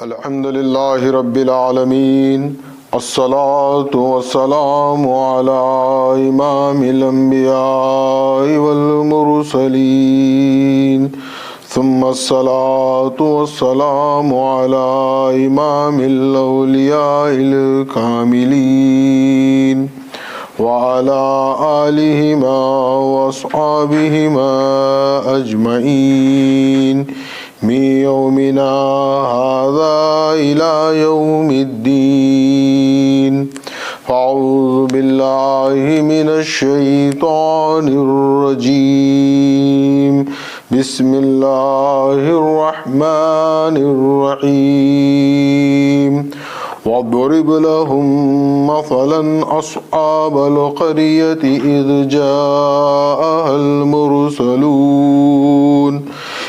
الحمد لله رب العالمين الصلاة والسلام على إمام الأنبياء والمرسلين ثم الصلاة والسلام على إمام الأولياء الكاملين وعلى آلهما وأصحابهما أجمعين من يومنا هذا إلى يوم الدين. أعوذ بالله من الشيطان الرجيم. بسم الله الرحمن الرحيم. واضرب لهم مثلا أصحاب القرية إذ جاءها المرسلون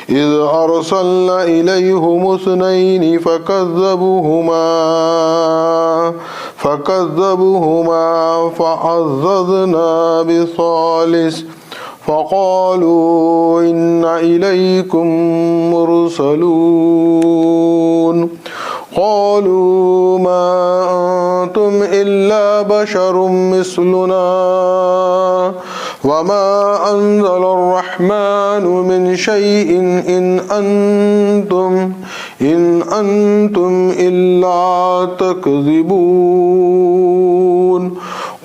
إذ أرسلنا إليهم اثنين فكذبوهما فعززنا بثالث فقالوا إنا إليكم مرسلون. قالوا ما أنتم إلا بشر مثلنا وما أنزل الرحمن من شيء إن أنتم إلا تكذبون.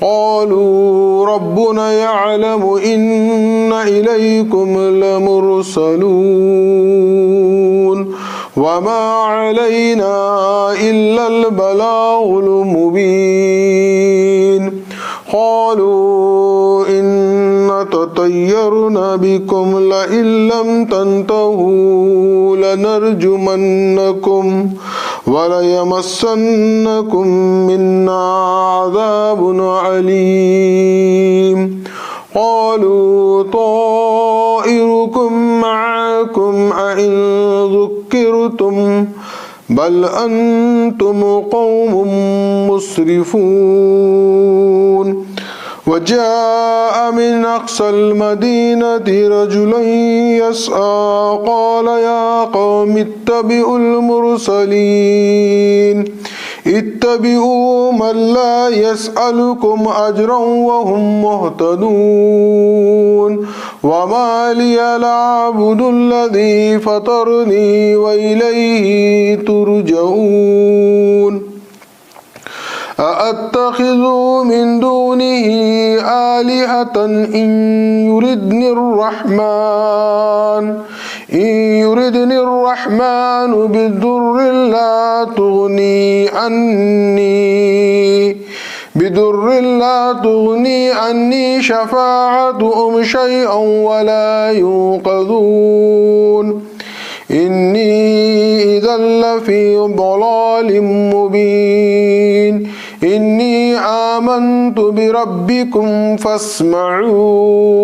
قالوا ربنا يعلم إن إليكم لمرسلون وما علينا إلا البلاغ المبين. قالوا إنا تطيرنا بكم لئن لم تنتهوا لنرجمنكم وليمسنكم منا عذاب عليم. قالوا طائركم معكم أئن ذكرتم بل أنتم قوم مسرفون. وجاء من أقصى المدينة رجل يسعى قال يا قوم اتبعوا المرسلين اتبعوا من لا يسألكم أجرا وهم مهتدون. وما لي لا أعبد الذي فطرني وإليه ترجعون. أأتخذ من دونه آلهة إن يردني الرحمن بالضر لا تغني عني شفاعتهم شيئا ولا ينقذون. إني إذا لفي ضلال مبين. إني آمنت بربكم فاسمعون.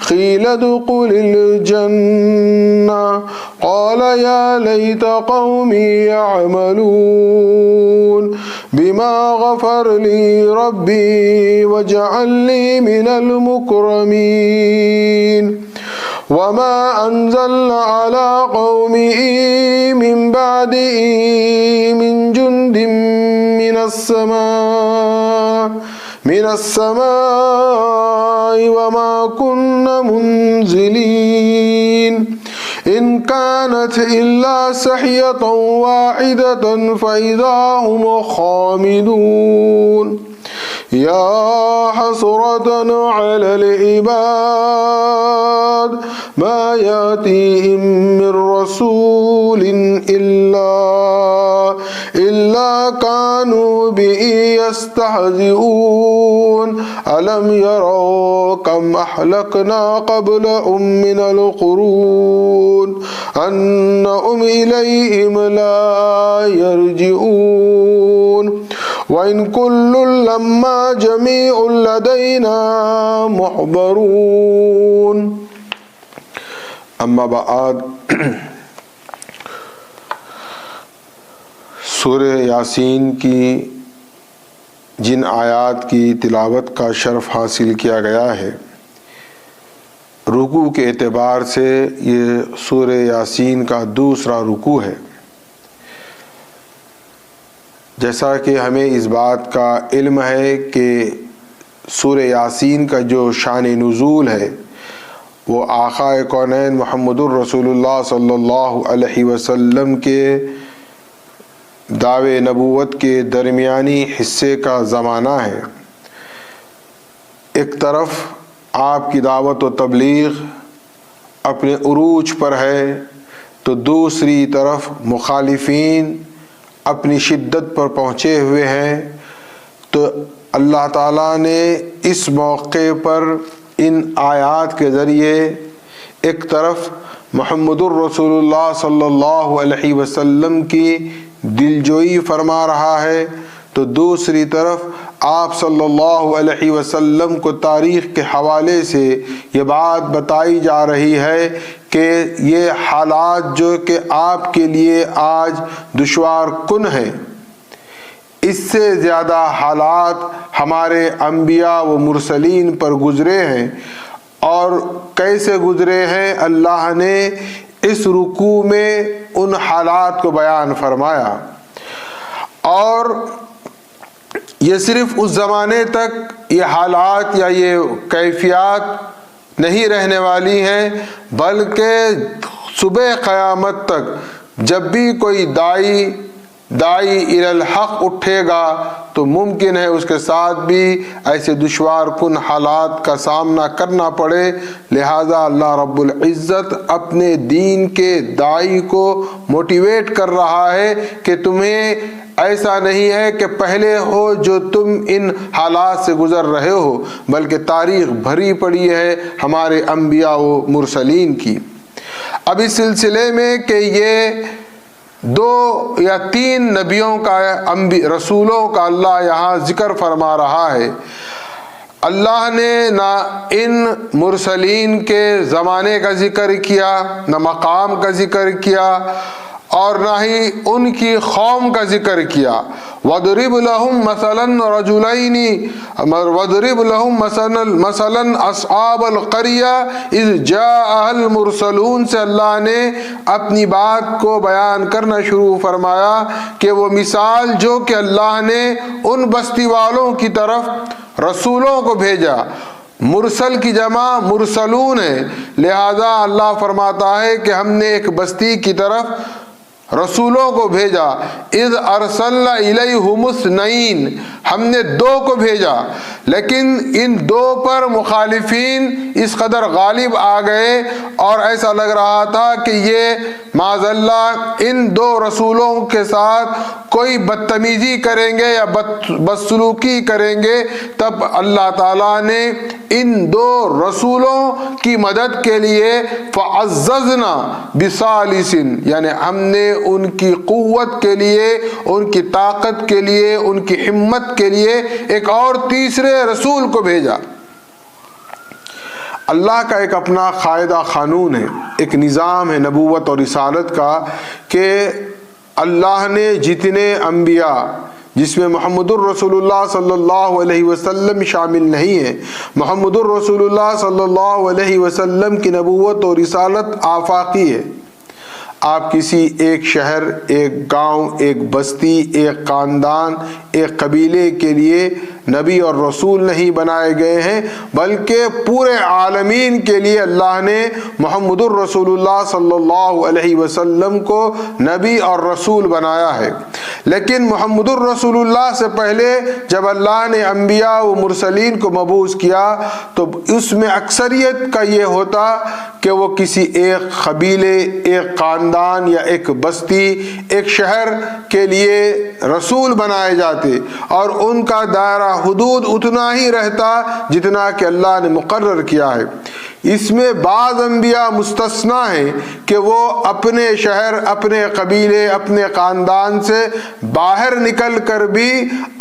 قيل ادخل الجنة قال يا ليت قومي يعملون بما غفر لي ربي وجعلني من المكرمين. وما أنزلنا على قومه من بعده من جند من السماء وما كنا منزلين. إن كانت إلا سحية واحدة فإذا هم خامدون. يا حسرة على العباد ما يأتيهم من رسول إلا كانوا به يستهزئون. ألم يروا كم أهلكنا قبلهم من القرون أنهم إليهم لا يرجعون. وإن كل لما جميع لدينا محضرون. اما بعد سورہ یاسین کی جن آیات کی تلاوت کا شرف حاصل کیا گیا ہے، رکوع کے اعتبار سے یہ سورہ یاسین کا دوسرا رکوع ہے۔ جیسا کہ ہمیں اس بات کا علم ہے کہ سورہ یاسین کا جو شان نزول ہے وہ آقا کونین محمد الرسول اللہ صلی اللہ علیہ وسلم کے دعوے نبوت کے درمیانی حصے کا زمانہ ہے۔ ایک طرف آپ کی دعوت و تبلیغ اپنے عروج پر ہے تو دوسری طرف مخالفین اپنی شدت پر پہنچے ہوئے ہیں، تو اللہ تعالیٰ نے اس موقع پر ان آیات کے ذریعے ایک طرف محمد الرسول اللہ صلی اللہ علیہ وسلم کی دلجوئی فرما رہا ہے، تو دوسری طرف آپ صلی اللہ علیہ وسلم کو تاریخ کے حوالے سے یہ بات بتائی جا رہی ہے کہ یہ حالات جو کہ آپ کے لیے آج دشوار کن ہیں، اس سے زیادہ حالات ہمارے انبیاء و مرسلین پر گزرے ہیں۔ اور کیسے گزرے ہیں، اللہ نے اس رکوع میں ان حالات کو بیان فرمایا، اور یہ صرف اس زمانے تک یہ حالات یا یہ کیفیات نہیں رہنے والی ہیں، بلکہ صبح قیامت تک جب بھی کوئی داعی الی الحق اٹھے گا تو ممکن ہے اس کے ساتھ بھی ایسے دشوار کن حالات کا سامنا کرنا پڑے۔ لہذا اللہ رب العزت اپنے دین کے داعی کو موٹیویٹ کر رہا ہے کہ تمہیں ایسا نہیں ہے کہ پہلے ہو جو تم ان حالات سے گزر رہے ہو، بلکہ تاریخ بھری پڑی ہے ہمارے انبیاء و مرسلین کی۔ اب اس سلسلے میں کہ یہ 2 یا 3 نبیوں کا رسولوں کا اللہ یہاں ذکر فرما رہا ہے۔ اللہ نے نہ ان مرسلین کے زمانے کا ذکر کیا، نہ مقام کا ذکر کیا، اور نہ ہی ان کی قوم کا ذکر کیا۔ وَضْرِبْ لَهُمْ مَثَلًا رَجُلَيْنِ وَضْرِبْ لَهُمْ مَثَلًا أَصْحَابَ الْقَرْيَةِ إِذْ جَاءَهَا الْمُرْسَلُونَ سے اللہ نے اپنی بات کو بیان کرنا شروع فرمایا کہ وہ مثال جو کہ اللہ نے ان بستی والوں کی طرف رسولوں کو بھیجا، مرسل کی جمع مرسلون ہے، لہذا اللہ فرماتا ہے کہ ہم نے ایک بستی کی طرف رسولوں کو بھیجا۔ اذ ارسلنا الیہم اثنین، ہم نے 2 کو بھیجا، لیکن ان 2 پر مخالفین اس قدر غالب آ گئے اور ایسا لگ رہا تھا کہ یہ معاذ اللہ ان 2 رسولوں کے ساتھ کوئی بدتمیزی کریں گے یا بدسلوکی کریں گے۔ تب اللہ تعالیٰ نے ان 2 رسولوں کی مدد کے لیے فعززنا بثالث، یعنی ہم نے ان کی قوت کے لیے، ان کی طاقت کے لیے، ان کی ہمت کے لیے ایک اور تیسرے رسول کو بھیجا۔ اللہ کا ایک اپنا قاعدہ قانون ہے، ایک نظام ہے نبوت اور رسالت کا کہ اللہ نے جتنے انبیاء، جس میں محمد الرسول اللہ صلی اللہ علیہ وسلم شامل نہیں ہے، محمد الرسول اللہ صلی اللہ علیہ وسلم کی نبوت اور رسالت آفاقی ہے۔ آپ کسی ایک شہر، ایک گاؤں، ایک بستی، ایک خاندان، ایک قبیلے کے لیے نبی اور رسول نہیں بنائے گئے ہیں، بلکہ پورے عالمین کے لیے اللہ نے محمد الرسول اللہ صلی اللہ علیہ وسلم کو نبی اور رسول بنایا ہے۔ لیکن محمد الرسول اللہ سے پہلے جب اللہ نے انبیاء و مرسلین کو مبعوث کیا تو اس میں اکثریت کا یہ ہوتا کہ وہ کسی ایک قبیلے، ایک خاندان یا ایک بستی، ایک شہر کے لیے رسول بنائے جاتے، اور ان کا دائرہ حدود اتنا ہی رہتا جتنا کہ اللہ نے مقرر کیا ہے۔ اس میں بعض انبیاء مستثنا ہیں کہ وہ اپنے شہر، اپنے قبیلے، اپنے خاندان سے باہر نکل کر بھی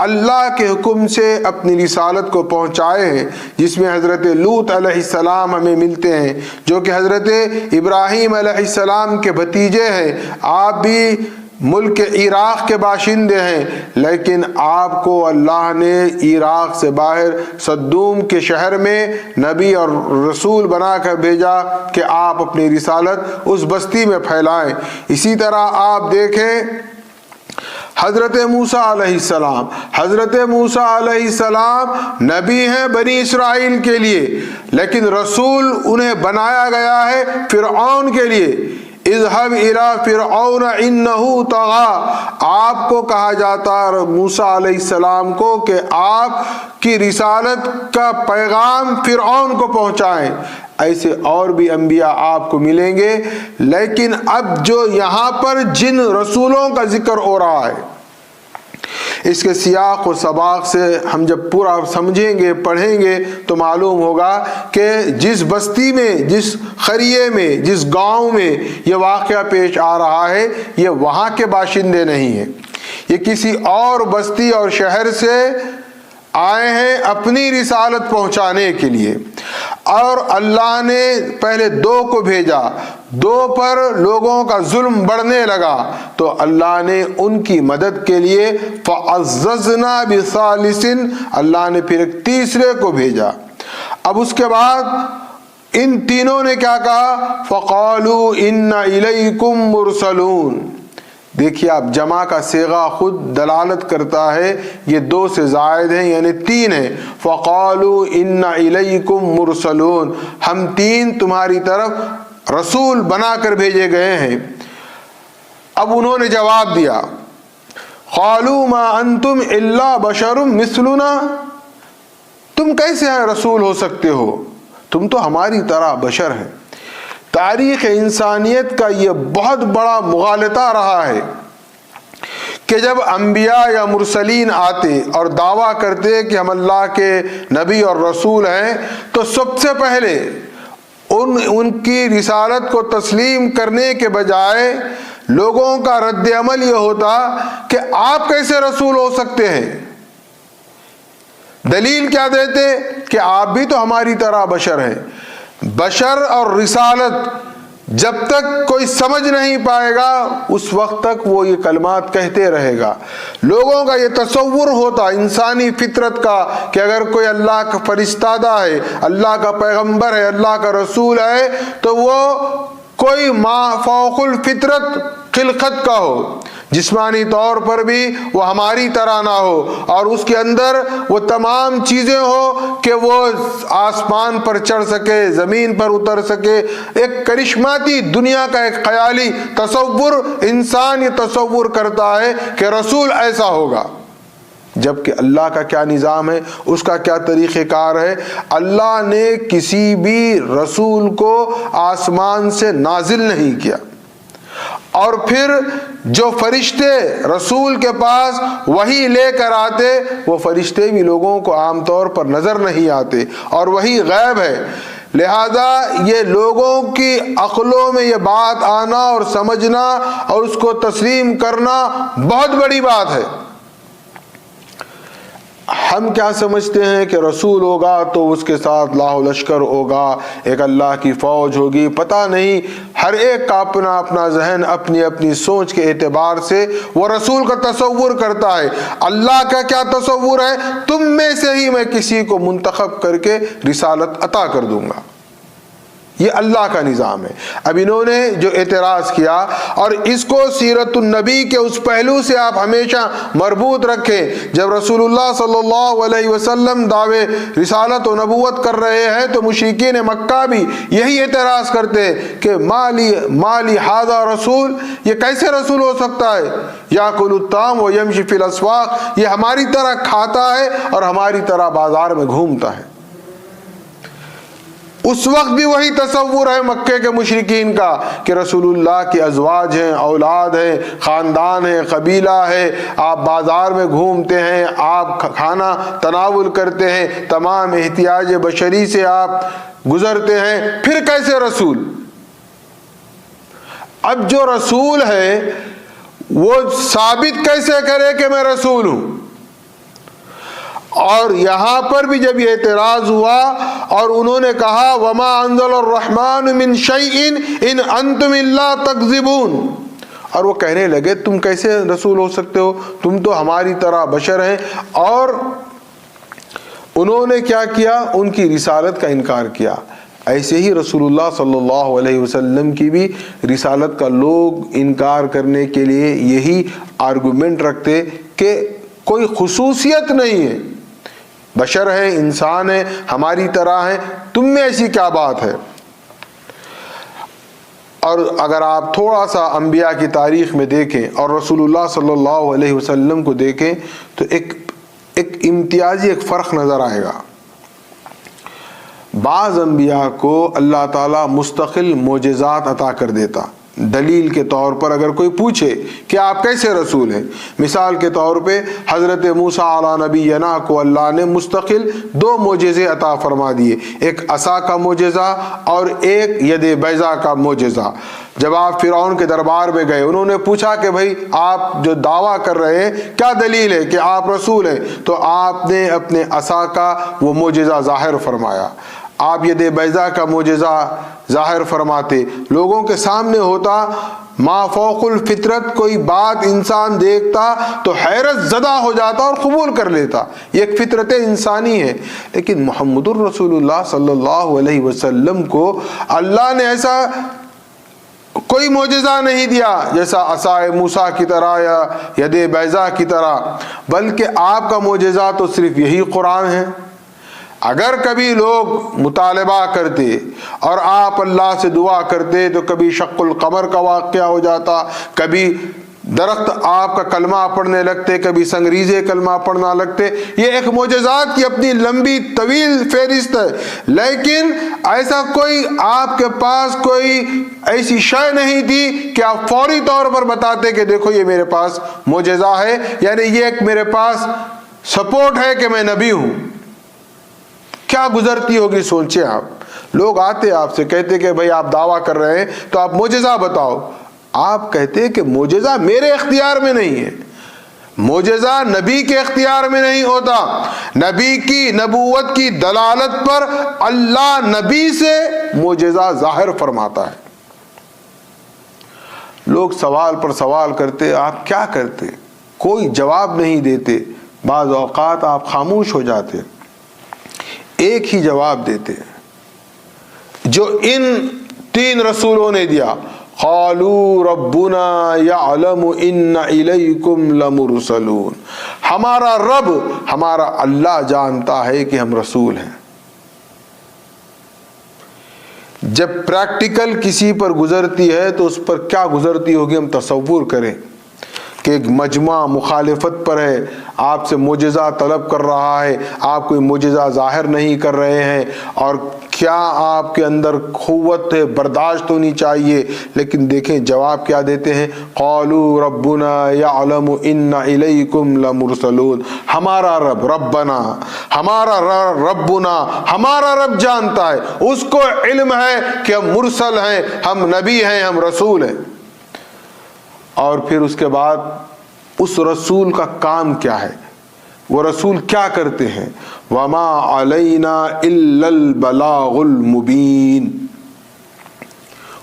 اللہ کے حکم سے اپنی رسالت کو پہنچائے ہیں، جس میں حضرت لوط علیہ السلام ہمیں ملتے ہیں جو کہ حضرت ابراہیم علیہ السلام کے بھتیجے ہیں۔ آپ بھی ملک عراق کے باشندے ہیں، لیکن آپ کو اللہ نے عراق سے باہر صدوم کے شہر میں نبی اور رسول بنا کر بھیجا کہ آپ اپنی رسالت اس بستی میں پھیلائیں۔ اسی طرح آپ دیکھیں حضرت موسیٰ علیہ السلام، حضرت موسیٰ علیہ السلام نبی ہیں بنی اسرائیل کے لیے، لیکن رسول انہیں بنایا گیا ہے فرعون کے لیے۔ اذهب الى فرعون انه طغى، آپ کو کہا جاتا ہے موسیٰ علیہ السلام کو کہ آپ کی رسالت کا پیغام فرعون کو پہنچائیں۔ ایسے اور بھی انبیاء آپ کو ملیں گے، لیکن اب جو یہاں پر جن رسولوں کا ذکر ہو رہا ہے، اس کے سیاق و سباق سے ہم جب پورا سمجھیں گے، پڑھیں گے تو معلوم ہوگا کہ جس بستی میں، جس قریے میں، جس گاؤں میں یہ واقعہ پیش آ رہا ہے، یہ وہاں کے باشندے نہیں ہیں، یہ کسی اور بستی اور شہر سے آئے ہیں اپنی رسالت پہنچانے کے لیے۔ اور اللہ نے پہلے 2 کو بھیجا، 2 پر لوگوں کا ظلم بڑھنے لگا تو اللہ نے ان کی مدد کے لیے فَعَزَّزْنَا بِثَالِثٍ، اللہ نے پھر ایک تیسرے کو بھیجا۔ اب اس کے بعد ان تینوں نے کیا کہا؟ فَقَالُوا إِنَّ إِلَيْكُمْ مُرْسَلُونَ۔ دیکھیے آپ جمع کا صیغہ خود دلالت کرتا ہے، یہ 2 سے زائد ہیں یعنی 3 ہیں۔ فَقَالُوا إِنَّ إِلَيْكُمْ مُرْسَلُونَ، ہم 3 تمہاری طرف رسول بنا کر بھیجے گئے ہیں۔ اب انہوں نے جواب دیا، قَالُوا مَا أَنْتُمْ إِلَّا بَشَرٌ مِثْلُنَا، تم کیسے ہیں رسول ہو سکتے ہو، تم تو ہماری طرح بشر ہیں۔ تاریخ انسانیت کا یہ بہت بڑا مغالطہ رہا ہے کہ جب انبیاء یا مرسلین آتے اور دعویٰ کرتے کہ ہم اللہ کے نبی اور رسول ہیں، تو سب سے پہلے ان کی رسالت کو تسلیم کرنے کے بجائے لوگوں کا رد عمل یہ ہوتا کہ آپ کیسے رسول ہو سکتے ہیں۔ دلیل کیا دیتے کہ آپ بھی تو ہماری طرح بشر ہیں۔ بشر اور رسالت جب تک کوئی سمجھ نہیں پائے گا اس وقت تک وہ یہ کلمات کہتے رہے گا۔ لوگوں کا یہ تصور ہوتا انسانی فطرت کا کہ اگر کوئی اللہ کا فرستادہ ہے، اللہ کا پیغمبر ہے، اللہ کا رسول ہے، تو وہ کوئی ما فوق الفطرت خلقت کا ہو، جسمانی طور پر بھی وہ ہماری طرح نہ ہو، اور اس کے اندر وہ تمام چیزیں ہو کہ وہ آسمان پر چڑھ سکے، زمین پر اتر سکے۔ ایک کرشماتی دنیا کا ایک خیالی تصور، انسان یہ تصور کرتا ہے کہ رسول ایسا ہوگا، جبکہ اللہ کا کیا نظام ہے، اس کا کیا طریقہ کار ہے۔ اللہ نے کسی بھی رسول کو آسمان سے نازل نہیں کیا، اور پھر جو فرشتے رسول کے پاس وہی لے کر آتے، وہ فرشتے بھی لوگوں کو عام طور پر نظر نہیں آتے، اور وہی غیب ہے۔ لہذا یہ لوگوں کی عقلوں میں یہ بات آنا اور سمجھنا اور اس کو تسلیم کرنا بہت بڑی بات ہے۔ ہم کیا سمجھتے ہیں کہ رسول ہوگا تو اس کے ساتھ لاہ و لشکر ہوگا، ایک اللہ کی فوج ہوگی، پتہ نہیں، ہر ایک کا اپنا اپنا ذہن، اپنی اپنی سوچ کے اعتبار سے وہ رسول کا تصور کرتا ہے۔ اللہ کا کیا تصور ہے؟ تم میں سے ہی میں کسی کو منتخب کر کے رسالت عطا کر دوں گا، یہ اللہ کا نظام ہے۔ اب انہوں نے جو اعتراض کیا، اور اس کو سیرت النبی کے اس پہلو سے آپ ہمیشہ مربوط رکھیں، جب رسول اللہ صلی اللہ علیہ وسلم دعوے رسالت و نبوت کر رہے ہیں تو مشرکین مکہ بھی یہی اعتراض کرتے کہ مالی ھذا رسول، یہ کیسے رسول ہو سکتا ہے، یاکل الطعام ویمشی فی الاسواق، یہ ہماری طرح کھاتا ہے اور ہماری طرح بازار میں گھومتا ہے۔ اس وقت بھی وہی تصور ہے مکے کے مشرکین کا کہ رسول اللہ کے ازواج ہیں، اولاد ہیں، خاندان ہیں، قبیلہ ہے، آپ بازار میں گھومتے ہیں، آپ کھانا تناول کرتے ہیں، تمام احتیاج بشری سے آپ گزرتے ہیں، پھر کیسے رسول؟ اب جو رسول ہے وہ ثابت کیسے کرے کہ میں رسول ہوں؟ اور یہاں پر بھی جب یہ اعتراض ہوا اور انہوں نے کہا وما انزل الرحمن من شیء ان انتم الا تکذبون، اور وہ کہنے لگے تم کیسے رسول ہو سکتے ہو، تم تو ہماری طرح بشر ہیں، اور انہوں نے کیا کیا؟ ان کی رسالت کا انکار کیا۔ ایسے ہی رسول اللہ صلی اللہ علیہ وسلم کی بھی رسالت کا لوگ انکار کرنے کے لیے یہی آرگومنٹ رکھتے کہ کوئی خصوصیت نہیں ہے، بشر ہے، انسان ہے، ہماری طرح ہے، تم میں ایسی کیا بات ہے؟ اور اگر آپ تھوڑا سا انبیاء کی تاریخ میں دیکھیں اور رسول اللہ صلی اللہ علیہ وسلم کو دیکھیں تو ایک امتیازی ایک فرق نظر آئے گا۔ بعض انبیاء کو اللہ تعالیٰ مستقل معجزات عطا کر دیتا، دلیل کے طور پر اگر کوئی پوچھے کہ آپ کیسے رسول ہیں، مثال کے طور پہ حضرت موسیٰ علیہ نبینا کو اللہ نے مستقل 2 معجزے عطا فرما دیے، ایک عصا کا معجزہ اور ایک ید بیضا کا معجزہ۔ جب آپ فرعون کے دربار میں گئے، انہوں نے پوچھا کہ بھائی آپ جو دعویٰ کر رہے ہیں کیا دلیل ہے کہ آپ رسول ہیں، تو آپ نے اپنے عصا کا وہ معجزہ ظاہر فرمایا، آپ ید بیضا کا معجزہ ظاہر فرماتے، لوگوں کے سامنے ہوتا، ما فوق الفطرت کوئی بات انسان دیکھتا تو حیرت زدہ ہو جاتا اور قبول کر لیتا، یہ ایک فطرت انسانی ہے۔ لیکن محمد الرسول اللہ صلی اللہ علیہ وسلم کو اللہ نے ایسا کوئی معجزہ نہیں دیا جیسا عصائے موسیٰ کی طرح یا ید بیضا کی طرح، بلکہ آپ کا معجزہ تو صرف یہی قرآن ہے۔ اگر کبھی لوگ مطالبہ کرتے اور آپ اللہ سے دعا کرتے تو کبھی شق القمر کا واقعہ ہو جاتا، کبھی درخت آپ کا کلمہ پڑھنے لگتے، کبھی سنگریزے کلمہ پڑھنا لگتے، یہ ایک معجزات کی اپنی لمبی طویل فہرست ہے، لیکن ایسا کوئی آپ کے پاس کوئی ایسی شے نہیں تھی کہ آپ فوری طور پر بتاتے کہ دیکھو یہ میرے پاس معجزہ ہے، یعنی یہ ایک میرے پاس سپورٹ ہے کہ میں نبی ہوں۔ کیا گزرتی ہوگی سوچیں آپ، لوگ آتے آپ سے کہتے کہ بھئی آپ دعویٰ کر رہے ہیں تو آپ معجزہ بتاؤ، آپ کہتے کہ معجزہ میرے اختیار میں نہیں ہے، معجزہ نبی کے اختیار میں نہیں ہوتا، نبی کی نبوت کی دلالت پر اللہ نبی سے معجزہ ظاہر فرماتا ہے۔ لوگ سوال پر سوال کرتے، آپ کیا کرتے؟ کوئی جواب نہیں دیتے، بعض اوقات آپ خاموش ہو جاتے، ایک ہی جواب دیتے جو ان 3 رسولوں نے دیا، قالوا ربنا یعلم ان الیکم لمرسلون، ہمارا رب، ہمارا اللہ جانتا ہے کہ ہم رسول ہیں۔ جب پریکٹیکل کسی پر گزرتی ہے تو اس پر کیا گزرتی ہوگی ہم تصور کریں کہ ایک مجمع مخالفت پر ہے، آپ سے معجزہ طلب کر رہا ہے، آپ کوئی معجزہ ظاہر نہیں کر رہے ہیں، اور کیا آپ کے اندر قوت برداشت ہونی چاہیے، لیکن دیکھیں جواب کیا دیتے ہیں، قالوا ربنا یعلم ان الیکم لمرسلون، ہمارا رب، ربنا، ہمارا ربنا، ہمارا رب جانتا ہے، اس کو علم ہے کہ ہم مرسل ہیں، ہم نبی ہیں، ہم رسول ہیں۔ اور پھر اس کے بعد اس رسول کا کام کیا ہے، وہ رسول کیا کرتے ہیں، وما علینا الا البلاغ المبین،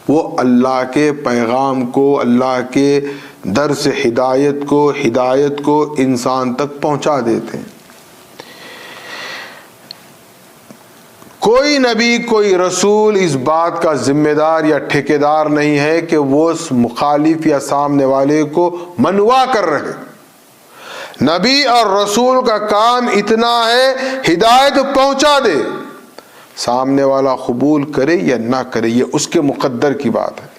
وہ اللہ کے پیغام کو، اللہ کے درس ہدایت کو انسان تک پہنچا دیتے ہیں۔ کوئی نبی، کوئی رسول اس بات کا ذمہ دار یا ٹھیکیدار نہیں ہے کہ وہ اس مخالف یا سامنے والے کو منوا کر رہے۔ نبی اور رسول کا کام اتنا ہے ہدایت پہنچا دے، سامنے والا قبول کرے یا نہ کرے یہ اس کے مقدر کی بات ہے۔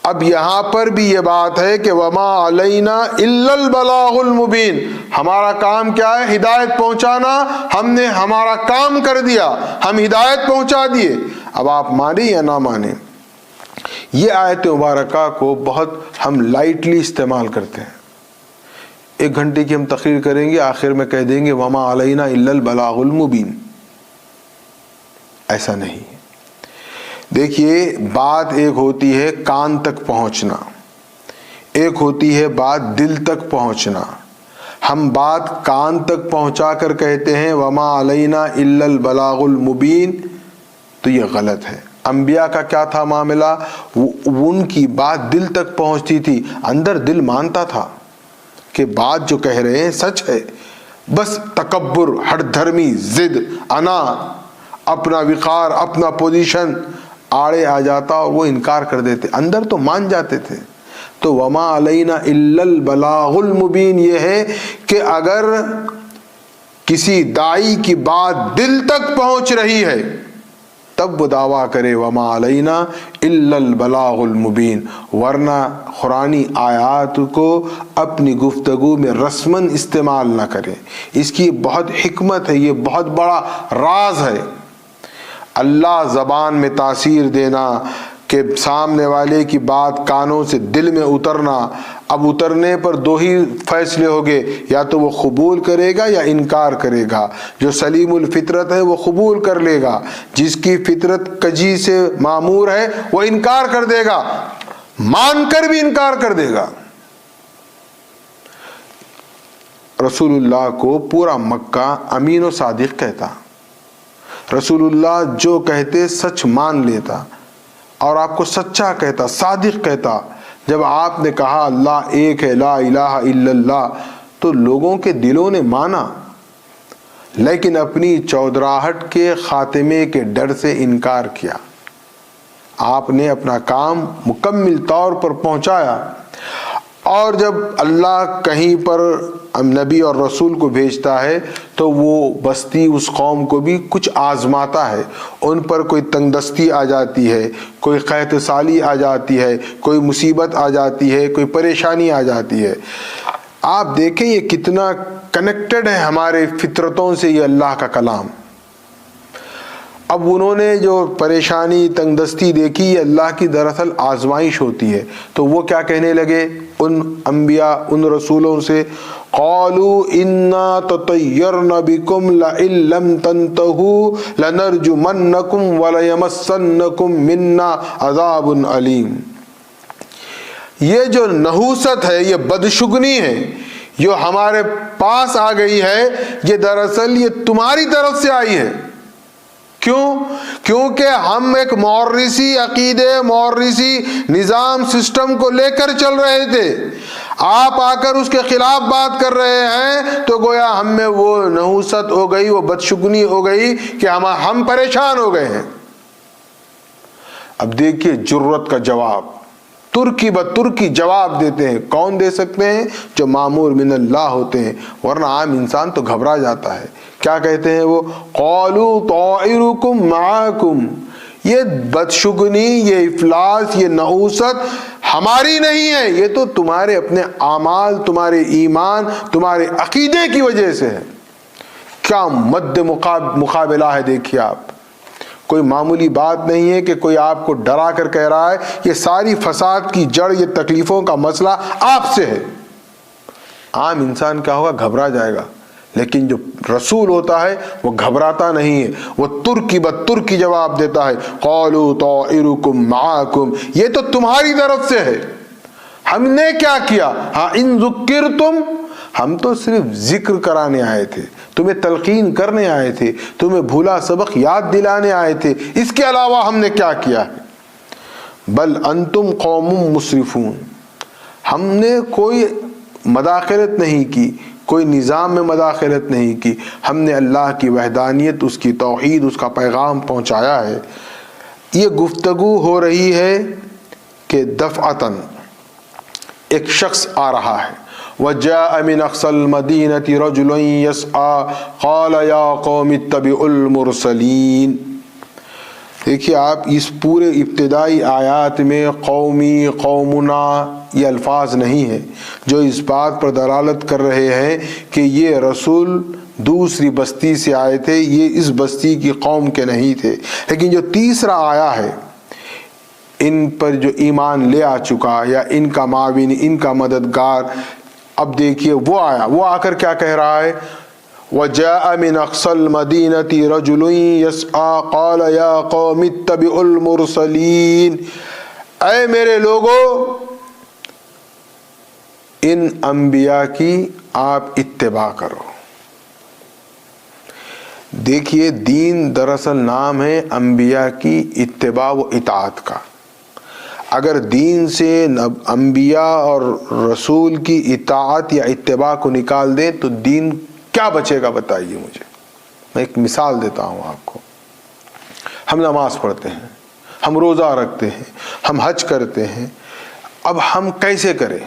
اب یہاں پر بھی یہ بات ہے کہ وما علینا الا البلاغ المبین، ہمارا کام کیا ہے، ہدایت پہنچانا، ہم نے ہمارا کام کر دیا، ہم ہدایت پہنچا دیے، اب آپ مانیں یا نہ مانیں۔ یہ آیت مبارکہ کو بہت ہم لائٹلی استعمال کرتے ہیں، 1 گھنٹے کی ہم تقریر کریں گے، آخر میں کہہ دیں گے وما علینا الا البلاغ المبین، ایسا نہیں۔ دیکھیے بات ایک ہوتی ہے کان تک پہنچنا، ایک ہوتی ہے بات دل تک پہنچنا۔ ہم بات کان تک پہنچا کر کہتے ہیں وما علینا الا البلاغ المبین، تو یہ غلط ہے۔ انبیاء کا کیا تھا معاملہ، ان کی بات دل تک پہنچتی تھی، اندر دل مانتا تھا کہ بات جو کہہ رہے ہیں سچ ہے، بس تکبر، ہٹ دھرمی، ضد، انا، اپنا وقار، اپنا پوزیشن آڑے آ جاتا اور وہ انکار کر دیتے، اندر تو مان جاتے تھے۔ تو وما علینا الا البلاغ المبین یہ ہے کہ اگر کسی داعی کی بات دل تک پہنچ رہی ہے تب وہ دعویٰ کرے وما علینا الا البلاغ المبین، ورنہ قرآنی آیات کو اپنی گفتگو میں رسماً استعمال نہ کرے۔ اس کی بہت حکمت ہے، یہ بہت بڑا راز ہے۔ اللہ زبان میں تاثیر دینا کہ سامنے والے کی بات کانوں سے دل میں اترنا، اب اترنے پر دو ہی فیصلے ہوگے، یا تو وہ قبول کرے گا یا انکار کرے گا۔ جو سلیم الفطرت ہے وہ قبول کر لے گا، جس کی فطرت کجی سے معمور ہے وہ انکار کر دے گا، مان کر بھی انکار کر دے گا۔ رسول اللہ کو پورا مکہ امین و صادق کہتا، رسول اللہ جو کہتے سچ مان لیتا اور آپ کو سچا کہتا، صادق کہتا۔ جب آپ نے کہا اللہ ایک ہے، لا الہ الا اللہ، تو لوگوں کے دلوں نے مانا، لیکن اپنی چودراہٹ کے خاتمے کے ڈر سے انکار کیا۔ آپ نے اپنا کام مکمل طور پر پہنچایا، اور جب اللہ کہیں پر نبی اور رسول کو بھیجتا ہے تو وہ بستی اس قوم کو بھی کچھ آزماتا ہے، ان پر کوئی تنگ دستی آ جاتی ہے، کوئی قحط سالی آ جاتی ہے، کوئی مصیبت آ جاتی ہے، کوئی پریشانی آ جاتی ہے۔ آپ دیکھیں یہ کتنا کنیکٹڈ ہے ہمارے فطرتوں سے یہ اللہ کا کلام۔ اب انہوں نے جو پریشانی تنگ دستی دیکھی، یہ اللہ کی دراصل آزمائش ہوتی ہے، تو وہ کیا کہنے لگے ان انبیاء، ان رسولوں سے، قالوا انا تطیرنا بکم لئن لم تنتہوا لنرجمنکم ولیمسنکم منا عذاب علیم۔ یہ جو نحوست ہے، یہ بدشگنی ہے جو ہمارے پاس آ گئی ہے، یہ دراصل یہ تمہاری طرف سے آئی ہے۔ کیوں؟ کیونکہ ہم ایک مورثی عقیدے، مورثی نظام، سسٹم کو لے کر چل رہے تھے، آپ آ کر اس کے خلاف بات کر رہے ہیں، تو گویا ہم میں وہ نحوست ہو گئی، وہ بدشگنی ہو گئی کہ ہم پریشان ہو گئے ہیں۔ اب دیکھیے جرت کا جواب، ترکی بترکی جواب دیتے ہیں۔ کون دے سکتے ہیں؟ جو معمور من اللہ ہوتے ہیں، ورنہ عام انسان تو گھبرا جاتا ہے۔ کیا کہتے ہیں وہ؟ قالوا طائرکم معاکم۔ یہ بدشگنی، یہ افلاس، یہ نحوست ہماری نہیں ہے، یہ تو تمہارے اپنے اعمال، تمہارے ایمان، تمہارے عقیدے کی وجہ سے ہے۔ کیا مد مقابلہ ہے، دیکھیے آپ، کوئی معمولی بات نہیں ہے کہ کوئی آپ کو ڈرا کر کہہ رہا ہے، یہ ساری فساد کی جڑ، یہ تکلیفوں کا مسئلہ آپ سے ہے۔ عام انسان کیا ہوگا؟ گھبرا جائے گا، لیکن جو رسول ہوتا ہے وہ گھبراتا نہیں ہے، وہ ترکی بترکی جواب دیتا ہے، قالوا طائرکم معاکم، یہ تو تمہاری طرف سے ہے، ہم نے کیا کیا؟ ہاں ان ذکرتم، ہم تو صرف ذکر کرانے آئے تھے، تمہیں تلقین کرنے آئے تھے، تمہیں بھولا سبق یاد دلانے آئے تھے، اس کے علاوہ ہم نے کیا کیا ہے؟ بل انتم قوم مسرفون، ہم نے کوئی مداخلت نہیں کی، کوئی نظام میں مداخلت نہیں کی، ہم نے اللہ کی وحدانیت، اس کی توحید، اس کا پیغام پہنچایا ہے۔ یہ گفتگو ہو رہی ہے کہ دفعتاً ایک شخص آ رہا ہے، وَجَاءَ مِنْ أَقْصَى الْمَدِينَةِ رَجُلٌ يَسْعَى قَالَ يَا قَوْمِ اتَّبِعُوا الْمُرْسَلِينَ۔ دیکھیے آپ، اس پورے ابتدائی آیات میں قومی، قومنا یہ الفاظ نہیں ہیں جو اس بات پر دلالت کر رہے ہیں کہ یہ رسول دوسری بستی سے آئے تھے، یہ اس بستی کی قوم کے نہیں تھے، لیکن جو تیسرا آیا ہے ان پر جو ایمان لے آ چکا، یا ان کا معاون، ان کا مددگار، اب دیکھیے وہ آیا، وہ آ کر کیا کہہ رہا ہے؟ وَجَاءَ مِنْ أَقْصَى الْمَدِينَةِ رَجُلٌ يَسْعَى قَالَ يَا قَوْمِ اتَّبِعُوا الْمُرْسَلِينَ۔ اے میرے لوگو، ان انبیاء کی آپ اتباع کرو۔ دیکھیے دین دراصل نام ہے انبیاء کی اتباع و اطاعت کا۔ اگر دین سے انبیاء اور رسول کی اطاعت یا اتباع کو نکال دیں تو دین کیا بچے گا؟ بتائیے مجھے۔ میں ایک مثال دیتا ہوں آپ کو۔ ہم نماز پڑھتے ہیں، ہم روزہ رکھتے ہیں، ہم حج کرتے ہیں، اب ہم کیسے کریں؟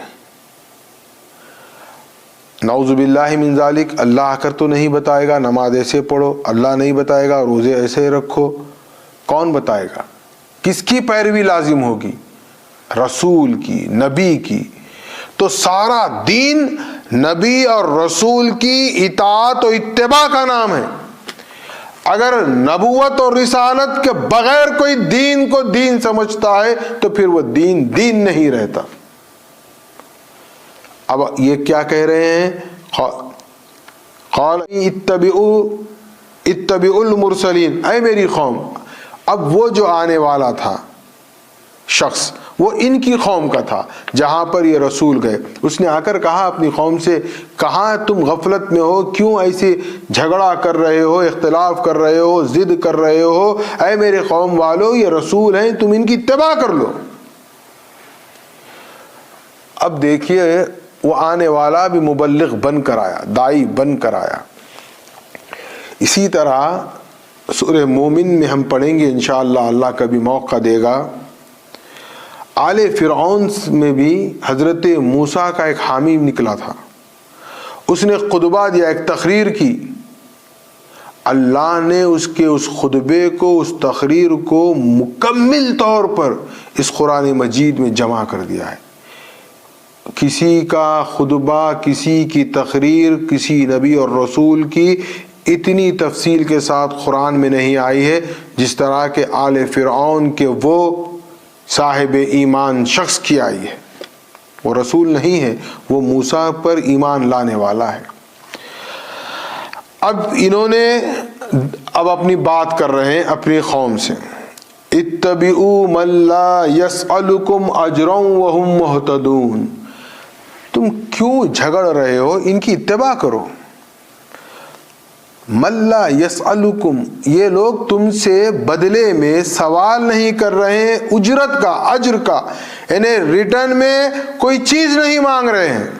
نعوذ باللہ من ذالک، اللہ کر تو نہیں بتائے گا نماز ایسے پڑھو، اللہ نہیں بتائے گا روزے ایسے رکھو، کون بتائے گا؟ کس کی پیروی لازم ہوگی؟ رسول کی، نبی کی۔ تو سارا دین نبی اور رسول کی اطاعت و اتباع کا نام ہے۔ اگر نبوت اور رسالت کے بغیر کوئی دین کو دین سمجھتا ہے تو پھر وہ دین دین نہیں رہتا۔ اب یہ کیا کہہ رہے ہیں؟ قال اتبعوا المرسلین، اے میری قوم۔ اب وہ جو آنے والا تھا شخص، وہ ان کی قوم کا تھا جہاں پر یہ رسول گئے۔ اس نے آ کر کہا اپنی قوم سے، کہاں تم غفلت میں ہو، کیوں ایسے جھگڑا کر رہے ہو، اختلاف کر رہے ہو، ضد کر رہے ہو؟ اے میرے قوم والو، یہ رسول ہیں، تم ان کی اتباع کر لو۔ اب دیکھیے، وہ آنے والا بھی مبلغ بن کر آیا، داعی بن کر آیا۔ اسی طرح سورہ مومن میں ہم پڑھیں گے انشاءاللہ، اللہ کبھی موقع دے گا۔ آل فرعون میں بھی حضرت موسیٰ کا ایک حامی نکلا تھا، اس نے خطبہ دیا، ایک تقریر کی۔ اللہ نے اس کے اس خطبے کو، اس تقریر کو مکمل طور پر اس قرآن مجید میں جمع کر دیا ہے۔ کسی کا خطبہ، کسی کی تقریر، کسی نبی اور رسول کی اتنی تفصیل کے ساتھ قرآن میں نہیں آئی ہے جس طرح کہ آل فرعون کے وہ صاحب ایمان شخص کی آئی ہے۔ وہ رسول نہیں ہے، وہ موسیٰ پر ایمان لانے والا ہے۔ اب انہوں نے اپنی بات کر رہے ہیں اپنی قوم سے، اتبعوا من لا یسألکم اجرا وہم مہتدون۔ تم کیوں جھگڑ رہے ہو؟ ان کی اتباع کرو۔ من لا یسألکم، یہ لوگ تم سے بدلے میں سوال نہیں کر رہے ہیں، اجرت کا، اجر کا، یعنی ریٹرن میں کوئی چیز نہیں مانگ رہے ہیں۔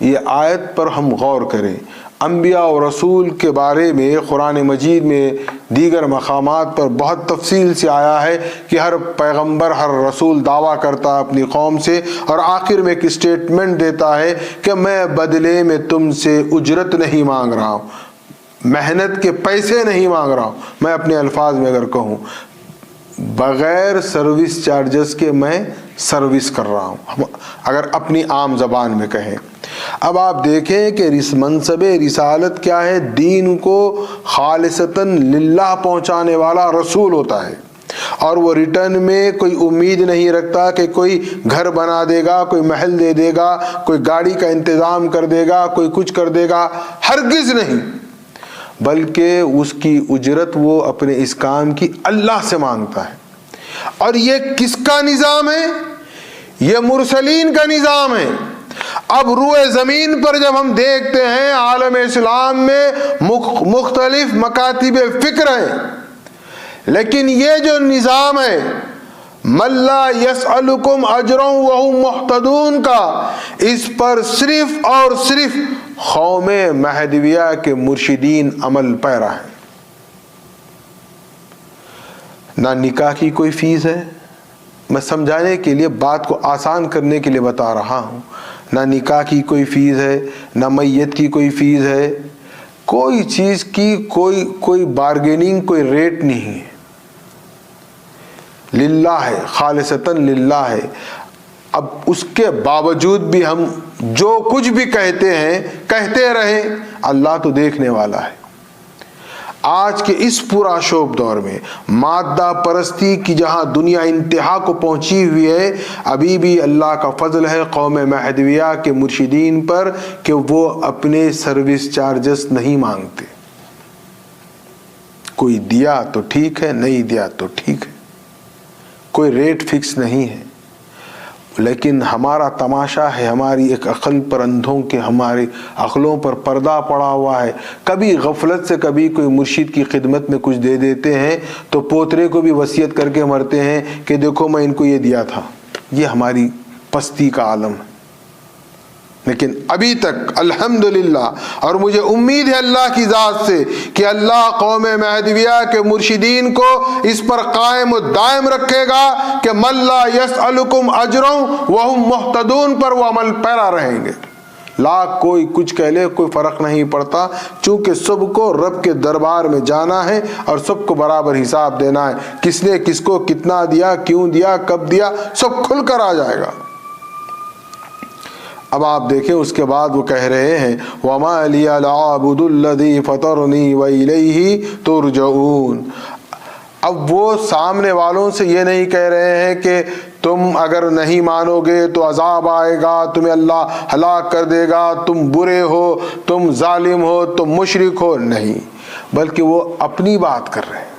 یہ آیت پر ہم غور کریں۔ انبیاء و رسول کے بارے میں قرآن مجید میں دیگر مقامات پر بہت تفصیل سے آیا ہے کہ ہر پیغمبر، ہر رسول دعویٰ کرتا ہے اپنی قوم سے، اور آخر میں ایک اسٹیٹمنٹ دیتا ہے کہ میں بدلے میں تم سے اجرت نہیں مانگ رہا ہوں، محنت کے پیسے نہیں مانگ رہا ہوں۔ میں اپنے الفاظ میں اگر کہوں، بغیر سروس چارجز کے میں سروس کر رہا ہوں، اگر اپنی عام زبان میں کہیں۔ اب آپ دیکھیں کہ منصب رسالت کیا ہے؟ دین کو خالصتاً للہ پہنچانے والا رسول ہوتا ہے، اور وہ ریٹرن میں کوئی امید نہیں رکھتا کہ کوئی گھر بنا دے گا، کوئی محل دے دے گا، کوئی گاڑی کا انتظام کر دے گا، کوئی کچھ کر دے گا، ہرگز نہیں، بلکہ اس کی اجرت وہ اپنے اس کام کی اللہ سے مانگتا ہے۔ اور یہ کس کا نظام ہے؟ یہ مرسلین کا نظام ہے۔ اب روئے زمین پر جب ہم دیکھتے ہیں عالم اسلام میں مختلف مکاتب فکر ہیں، لیکن یہ جو نظام ہے من لا یسألکم اجرا وہم مہتدون کا، اس پر صرف اور صرف قوم مہدویہ کے مرشدین عمل پیرا ہیں۔ نہ نکاح کی کوئی فیس ہے، میں سمجھانے کے لیے، بات کو آسان کرنے کے لیے بتا رہا ہوں، نہ نکاح کی کوئی فیس ہے، نہ میت کی کوئی فیس ہے، کوئی چیز کی کوئی بارگیننگ، کوئی ریٹ نہیں ہے، للہ ہے، خالصتاً للہ ہے۔ اب اس کے باوجود بھی ہم جو کچھ بھی کہتے ہیں کہتے رہیں، اللہ تو دیکھنے والا ہے۔ آج کے اس پورا شوب دور میں مادہ پرستی کی جہاں دنیا انتہا کو پہنچی ہوئی ہے، ابھی بھی اللہ کا فضل ہے قوم مہدویہ کے مرشدین پر کہ وہ اپنے سروس چارجز نہیں مانگتے۔ کوئی دیا تو ٹھیک ہے، نہیں دیا تو ٹھیک ہے، کوئی ریٹ فکس نہیں ہے۔ لیکن ہمارا تماشا ہے، ہماری ایک عقل پر اندھوں کے، ہماری عقلوں پر پردہ پڑا ہوا ہے۔ کبھی غفلت سے کبھی کوئی مرشد کی خدمت میں کچھ دے دیتے ہیں تو پوترے کو بھی وصیت کر کے مرتے ہیں کہ دیکھو میں ان کو یہ دیا تھا۔ یہ ہماری پستی کا عالم ہے۔ لیکن ابھی تک الحمدللہ، اور مجھے امید ہے اللہ کی ذات سے کہ اللہ قوم مہدویہ کے مرشدین کو اس پر قائم و دائم رکھے گا کہ من لا یسألکم اجرا وہم مہتدون پر وہ عمل پیرا رہیں گے۔ لاکھ کوئی کچھ کہہ لے، کوئی فرق نہیں پڑتا، چونکہ سب کو رب کے دربار میں جانا ہے اور سب کو برابر حساب دینا ہے۔ کس نے کس کو کتنا دیا، کیوں دیا، کب دیا، سب کھل کر آ جائے گا۔ اب آپ دیکھیں اس کے بعد وہ کہہ رہے ہیں وَمَا لِيَ لَعَبُدُ الَّذِي فَطَرْنِي وَإِلَيْهِ تُرْجَعُونَ۔ اب وہ سامنے والوں سے یہ نہیں کہہ رہے ہیں کہ تم اگر نہیں مانو گے تو عذاب آئے گا، تمہیں اللہ ہلاک کر دے گا، تم برے ہو، تم ظالم ہو، تم مشرک ہو، نہیں، بلکہ وہ اپنی بات کر رہے ہیں۔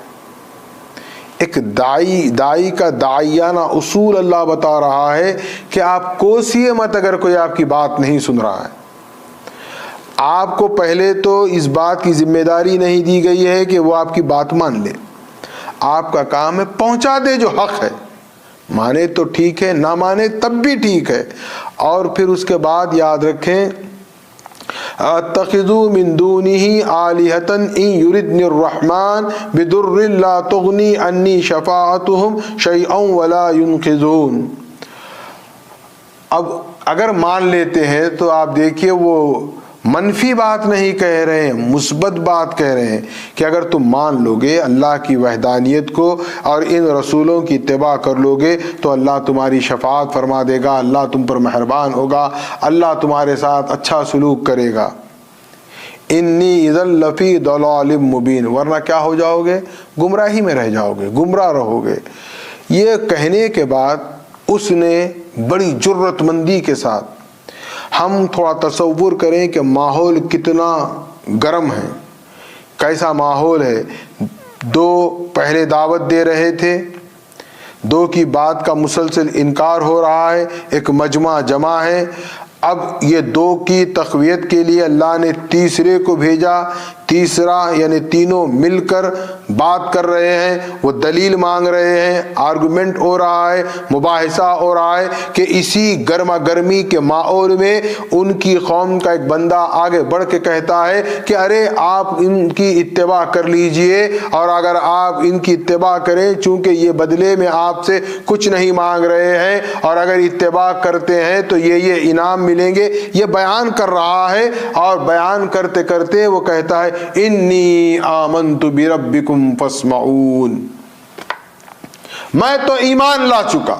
ایک دائی کا داعیانہ اصول اللہ بتا رہا ہے کہ آپ کوسیے مت اگر کوئی آپ کی بات نہیں سن رہا ہے۔ آپ کو پہلے تو اس بات کی ذمہ داری نہیں دی گئی ہے کہ وہ آپ کی بات مان لے، آپ کا کام ہے پہنچا دے جو حق ہے، مانے تو ٹھیک ہے، نہ مانے تب بھی ٹھیک ہے۔ اور پھر اس کے بعد یاد رکھیں اتخذوا من دونه آلہۃ ان یردنی الرحمن بضر لا تغنی عنی شفاعتهم شیئا ولا ينقذون۔ اب اگر مان لیتے ہیں تو آپ دیکھیے وہ منفی بات نہیں کہہ رہے ہیں، مثبت بات کہہ رہے ہیں کہ اگر تم مان لو گے اللہ کی وحدانیت کو اور ان رسولوں کی اتباع کر لو گے تو اللہ تمہاری شفاعت فرما دے گا، اللہ تم پر مہربان ہوگا، اللہ تمہارے ساتھ اچھا سلوک کرے گا۔ انی اذا لفی ضلال مبین، ورنہ کیا ہو جاؤ گے؟ گمراہی میں رہ جاؤ گے، گمراہ رہو گے۔ یہ کہنے کے بعد اس نے بڑی جرت مندی کے ساتھ، ہم تھوڑا تصور کریں کہ ماحول کتنا گرم ہے، کیسا ماحول ہے۔ دو پہلے دعوت دے رہے تھے، دو کی بات کا مسلسل انکار ہو رہا ہے، ایک مجمع جمع ہے۔ اب یہ دو کی تقویت کے لیے اللہ نے تیسرے کو بھیجا، تیسرا یعنی تینوں مل کر بات کر رہے ہیں، وہ دلیل مانگ رہے ہیں، آرگومنٹ ہو رہا ہے، مباحثہ ہو رہا ہے کہ اسی گرما گرمی کے ماحول میں ان کی قوم کا ایک بندہ آگے بڑھ کے کہتا ہے کہ ارے آپ ان کی اتباع کر لیجئے، اور اگر آپ ان کی اتباع کریں چونکہ یہ بدلے میں آپ سے کچھ نہیں مانگ رہے ہیں، اور اگر اتباع کرتے ہیں تو یہ انعام ملیں گے، یہ بیان کر رہا ہے۔ اور بیان کرتے کرتے وہ کہتا ہے انی آمنت بربکم فاسمعون، میں تو ایمان لا چکا۔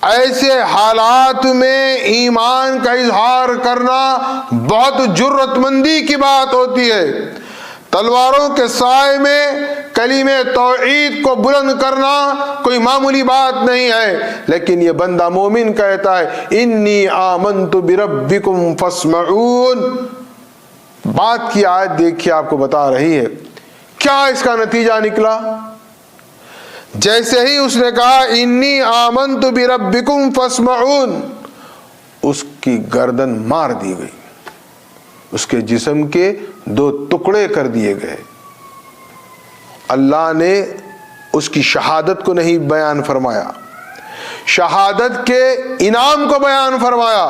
ایسے حالات میں ایمان کا اظہار کرنا بہت جرت مندی کی بات ہوتی ہے۔ تلواروں کے سائے میں کلمہ توحید کو بلند کرنا کوئی معمولی بات نہیں ہے، لیکن یہ بندہ مومن کہتا ہے انی آمنت بربکم فاسمعون۔ بات کی آیت دیکھیے، آپ کو بتا رہی ہے کیا اس کا نتیجہ نکلا۔ جیسے ہی اس نے کہا انی آمنت بربکم فاسمعون، اس کی گردن مار دی گئی، اس کے جسم کے دو ٹکڑے کر دیے گئے۔ اللہ نے اس کی شہادت کو نہیں بیان فرمایا، شہادت کے انعام کو بیان فرمایا،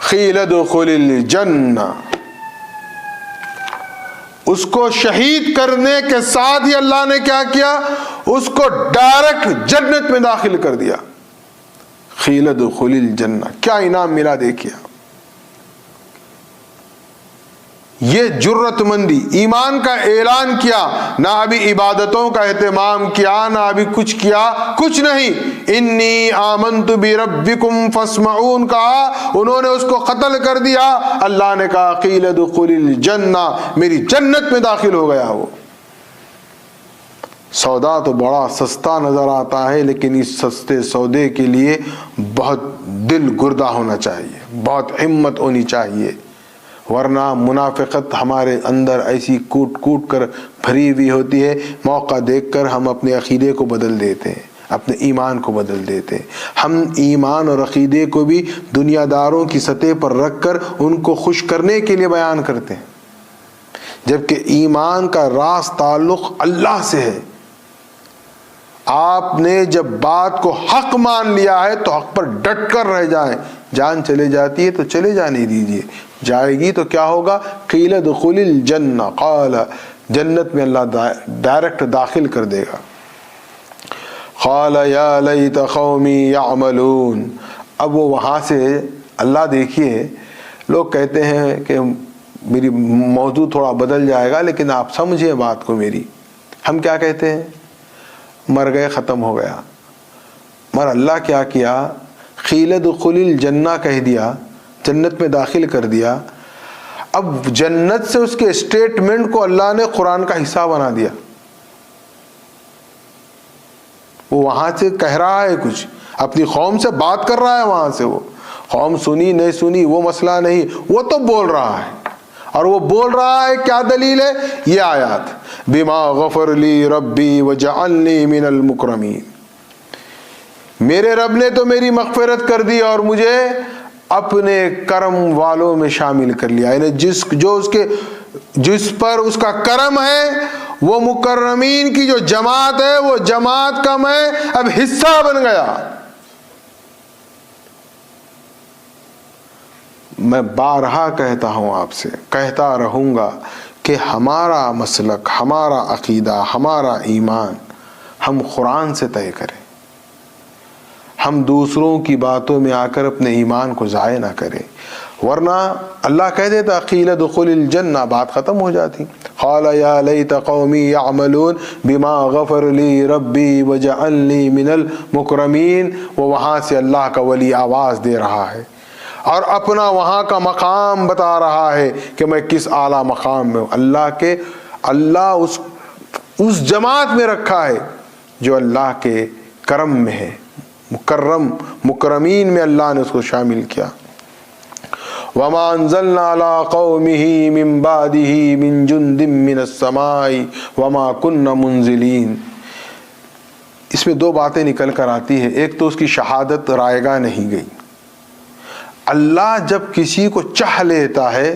قیل ادخل الجنہ۔ اس کو شہید کرنے کے ساتھ ہی اللہ نے کیا کیا؟ اس کو ڈائریکٹ جنت میں داخل کر دیا۔ قیل ادخل الجنہ، کیا انعام ملا دیکھیے۔ یہ جرت مندی، ایمان کا اعلان کیا، نہ ابھی عبادتوں کا اہتمام کیا، نہ ابھی کچھ کیا، کچھ نہیں۔ انی آمنت بربکم فاسمعون کہا، انہوں نے اس کو قتل کر دیا۔ اللہ نے کہا قیل ادخل الجنہ، میری جنت میں داخل ہو گیا۔ وہ سودا تو بڑا سستا نظر آتا ہے، لیکن اس سستے سودے کے لیے بہت دل گردہ ہونا چاہیے، بہت ہمت ہونی چاہیے، ورنہ منافقت ہمارے اندر ایسی کوٹ کوٹ کر بھری ہوئی ہوتی ہے، موقع دیکھ کر ہم اپنے عقیدے کو بدل دیتے ہیں، اپنے ایمان کو بدل دیتے ہیں۔ ہم ایمان اور عقیدے کو بھی دنیا داروں کی سطح پر رکھ کر ان کو خوش کرنے کے لیے بیان کرتے ہیں، جبکہ ایمان کا راز تعلق اللہ سے ہے۔ آپ نے جب بات کو حق مان لیا ہے تو حق پر ڈٹ کر رہ جائیں. جان چلے جاتی ہے تو چلے جانے دیجیے, جائے گی تو کیا ہوگا؟ قیل ادخل الجنہ, قال, جنت میں اللہ ڈائریکٹ داخل کر دے گا. قال یا لیت قومی یعملون. اب وہ وہاں سے اللہ, دیکھیے لوگ کہتے ہیں کہ میری موضوع تھوڑا بدل جائے گا لیکن آپ سمجھیں بات کو میری. ہم کیا کہتے ہیں؟ مر گئے, ختم ہو گیا. مگر اللہ کیا کیا؟ قیل ادخل الجنہ کہہ دیا, جنت میں داخل کر دیا. اب جنت سے اس کے اسٹیٹمنٹ کو اللہ نے قرآن کا حصہ بنا دیا. وہ وہاں سے کہہ رہا ہے کچھ, اپنی قوم سے بات کر رہا ہے, وہاں سے وہ قوم سنی نہیں سنی وہ مسئلہ نہیں, وہ تو بول رہا ہے. اور وہ بول رہا ہے, کیا دلیل ہے؟ یہ آیات, بما غفر لی ربی وجعلنی من المکرمین. میرے رب نے تو میری مغفرت کر دی اور مجھے اپنے کرم والوں میں شامل کر لیا. یعنی جس پر اس کا کرم ہے وہ مکرمین کی جو جماعت ہے وہ جماعت کا میں اب حصہ بن گیا. میں بارہا کہتا ہوں, آپ سے کہتا رہوں گا کہ ہمارا مسلک, ہمارا عقیدہ, ہمارا ایمان ہم قرآن سے طے کریں. ہم دوسروں کی باتوں میں آ کر اپنے ایمان کو ضائع نہ کریں, ورنہ اللہ کہہ دیتا قیل ادخل الجنہ, بات ختم ہو جاتی. قال یا لیت قومی یعملون بما غفر لی ربی وجعلنی من المکرمین. وہ وہاں سے اللہ کا ولی آواز دے رہا ہے اور اپنا وہاں کا مقام بتا رہا ہے کہ میں کس اعلیٰ مقام میں ہوں. اللہ اس جماعت میں رکھا ہے جو اللہ کے کرم میں ہے, مکرمین میں اللہ نے اس کو شامل کیا. وما انزلنا على قومه من بعده من جند من السماء وما كنا منزلين. اس میں دو باتیں نکل کر آتی ہیں. ایک تو اس کی شہادت رائے گاہ نہیں گئی. اللہ جب کسی کو چاہ لیتا ہے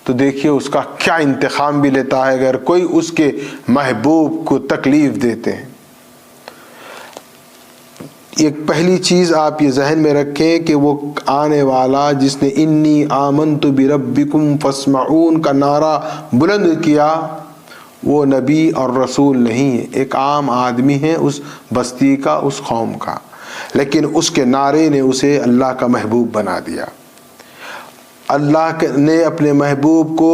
تو دیکھیے اس کا کیا انتقام بھی لیتا ہے اگر کوئی اس کے محبوب کو تکلیف دیتے ہیں. ایک پہلی چیز آپ یہ ذہن میں رکھیں کہ وہ آنے والا جس نے انی آمنت بربکم فاسمعون کا نعرہ بلند کیا, وہ نبی اور رسول نہیں ہے, ایک عام آدمی ہے اس بستی کا, اس قوم کا, لیکن اس کے نعرے نے اسے اللہ کا محبوب بنا دیا. اللہ نے اپنے محبوب کو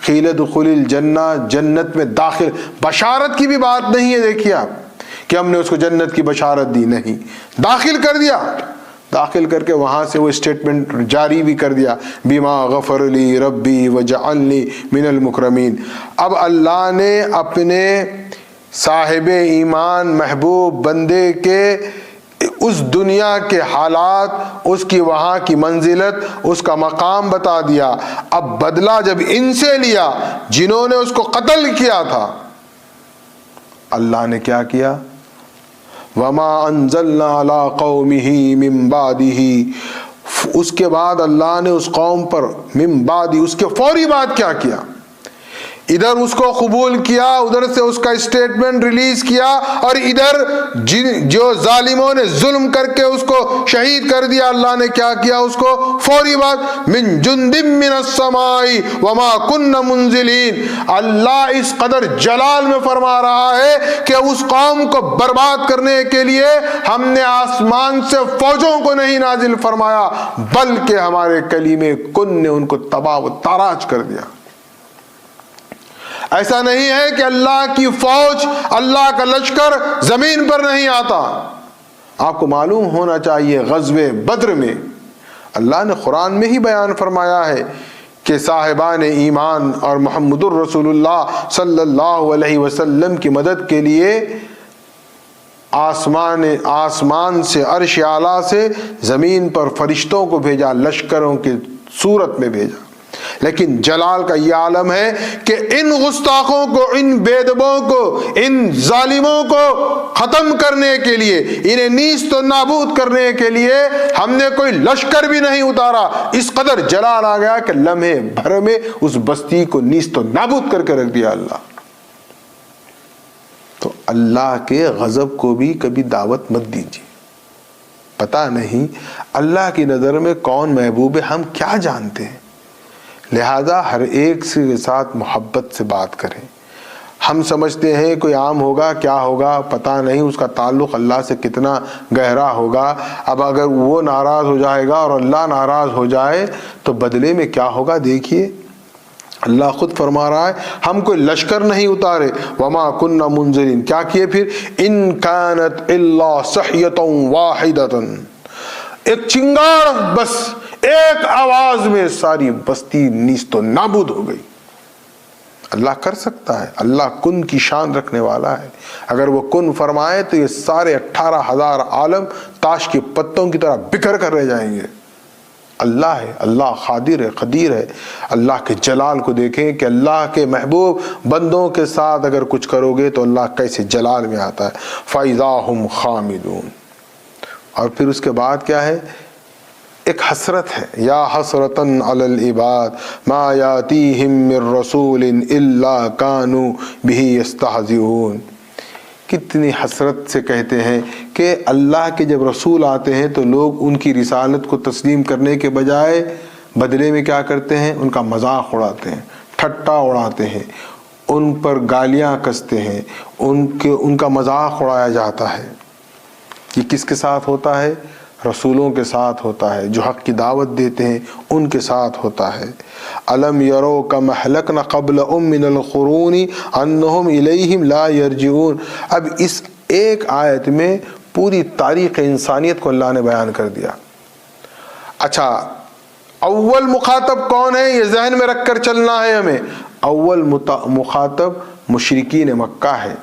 قیل ادخل الجنہ, جنت میں داخل, بشارت کی بھی بات نہیں ہے دیکھیے آپ کہ ہم نے اس کو جنت کی بشارت دی, نہیں, داخل کر دیا. داخل کر کے وہاں سے وہ اسٹیٹمنٹ جاری بھی کر دیا, بما غفر لی ربی وجعلنی من المکرمین. اب اللہ نے اپنے صاحب ایمان محبوب بندے کے اس دنیا کے حالات, اس کی وہاں کی منزلت, اس کا مقام بتا دیا. اب بدلہ جب ان سے لیا جنہوں نے اس کو قتل کیا تھا, اللہ نے کیا کیا؟ وما انزلنا على قومه من بعده. اس کے بعد اللہ نے اس قوم پر من بعد, اس کے فوری بعد کیا کیا؟ ادھر اس کو قبول کیا, ادھر سے اس کا اسٹیٹمنٹ ریلیز کیا, اور ادھر جو ظالموں نے ظلم کر کے اس کو شہید کر دیا, اللہ نے کیا کیا اس کو فوری بات, من جند من السماء وما كنا منزلین. اللہ اس قدر جلال میں فرما رہا ہے کہ اس قوم کو برباد کرنے کے لیے ہم نے آسمان سے فوجوں کو نہیں نازل فرمایا, بلکہ ہمارے کلمے کن نے ان کو تباہ و تاراج کر دیا. ایسا نہیں ہے کہ اللہ کی فوج, اللہ کا لشکر زمین پر نہیں آتا. آپ کو معلوم ہونا چاہیے غزوہ بدر میں اللہ نے قرآن میں ہی بیان فرمایا ہے کہ صاحبان ایمان اور محمد الرسول اللہ صلی اللہ علیہ وسلم کی مدد کے لیے آسمان سے, عرش اعلیٰ سے زمین پر فرشتوں کو بھیجا, لشکروں کی صورت میں بھیجا. لیکن جلال کا یہ عالم ہے کہ ان گستاخوں کو, ان بےدبوں کو, ان ظالموں کو ختم کرنے کے لیے, انہیں نیست و نابود کرنے کے لیے ہم نے کوئی لشکر بھی نہیں اتارا. اس قدر جلال آ گیا کہ لمحے بھر میں اس بستی کو نیست و نابود کر کے رکھ دیا اللہ. تو اللہ کے غضب کو بھی کبھی دعوت مت دیجیے. پتہ نہیں اللہ کی نظر میں کون محبوب ہے، ہم کیا جانتے ہیں. لہذا ہر ایک کے ساتھ محبت سے بات کریں. ہم سمجھتے ہیں کوئی عام ہوگا، کیا ہوگا پتہ نہیں، اس کا تعلق اللہ سے کتنا گہرا ہوگا. اب اگر وہ ناراض ہو جائے گا اور اللہ ناراض ہو جائے تو بدلے میں کیا ہوگا دیکھیے. اللہ خود فرما رہا ہے ہم کوئی لشکر نہیں اتارے. وما كنا منذرین، کیا کیے پھر؟ ان كانت الا صحیۃ واحدۃ، ایک چنگاڑ، بس ایک آواز میں ساری بستی نیست و نابود ہو گئی. اللہ کر سکتا ہے، اللہ کن کی شان رکھنے والا ہے. اگر وہ کن فرمائے تو یہ سارے 18,000 عالم تاش کے پتوں کی طرح بکھر کر رہ جائیں گے. اللہ ہے، اللہ قادر ہے، قدیر ہے. اللہ کے جلال کو دیکھیں کہ اللہ کے محبوب بندوں کے ساتھ اگر کچھ کرو گے تو اللہ کیسے جلال میں آتا ہے. فَإِذَا هُمْ خَامِدُونَ. اور پھر اس کے بعد کیا ہے؟ ایک حسرت ہے. یا حسرتن علی العباد ما یاتیہم من رسول الا کانوا بہ یستہزئون. کتنی حسرت سے کہتے ہیں کہ اللہ کے جب رسول آتے ہیں تو لوگ ان کی رسالت کو تسلیم کرنے کے بجائے بدلے میں کیا کرتے ہیں؟ ان کا مذاق اڑاتے ہیں، ٹھٹا اڑاتے ہیں، ان پر گالیاں کستے ہیں، ان کا مذاق اڑایا جاتا ہے. یہ کس کے ساتھ ہوتا ہے؟ رسولوں کے ساتھ ہوتا ہے، جو حق کی دعوت دیتے ہیں ان کے ساتھ ہوتا ہے. الم یرو کم اہلکنا قبلہم من القرون انہم الیہم لا یرجعون. اب اس ایک آیت میں پوری تاریخ انسانیت کو اللہ نے بیان کر دیا. اچھا، اول مخاطب کون ہے یہ ذہن میں رکھ کر چلنا ہے ہمیں. اول مخاطب مشرکین مکہ ہے،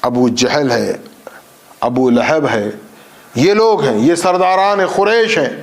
ابو جہل ہے، ابو لہب ہے، یہ لوگ ہیں، یہ سرداران قریش ہیں.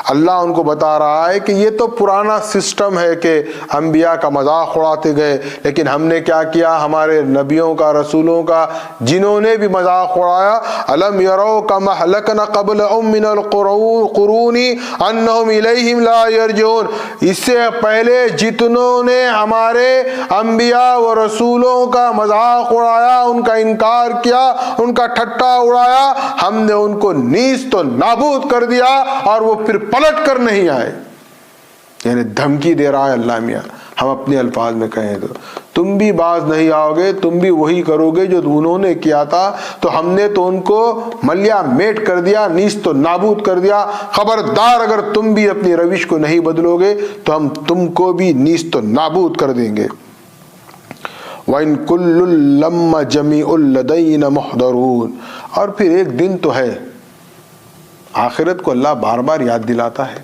اللہ ان کو بتا رہا ہے کہ یہ تو پرانا سسٹم ہے کہ انبیاء کا مذاق اڑاتے گئے، لیکن ہم نے کیا کیا؟ ہمارے نبیوں کا، رسولوں کا جنہوں نے بھی مذاق اڑایا. الم یرو کم اہلکنا قبلہم من القرون انہم الیہم لا یرجعون. اس سے پہلے جتنوں نے ہمارے انبیاء و رسولوں کا مذاق اڑایا، ان کا انکار کیا، ان کا ٹھٹا اڑایا، ہم نے ان کو نیست و نابود کر دیا اور وہ پھر پلٹ کر نہیں آئے. یعنی دھمکی دے رہا ہے اللہ میاں. ہم اپنے الفاظ میں کہیں تو تم بھی باز نہیں آؤ گے، تم بھی وہی کرو گے جو انہوں نے کیا تھا، تو ہم نے تو ان کو ملیا میٹ کر دیا، نیست و نابود کر دیا. خبردار اگر تم بھی اپنی روش کو نہیں بدلو گے تو ہم تم کو بھی نیست و نابود کر دیں گے. وَإِن كُلٌّ لَمَّ جَمِيعٌ لَدَيْنَا مُحْضَرُونَ. اور پھر ایک دن تو ہے، آخرت کو اللہ بار بار یاد دلاتا ہے.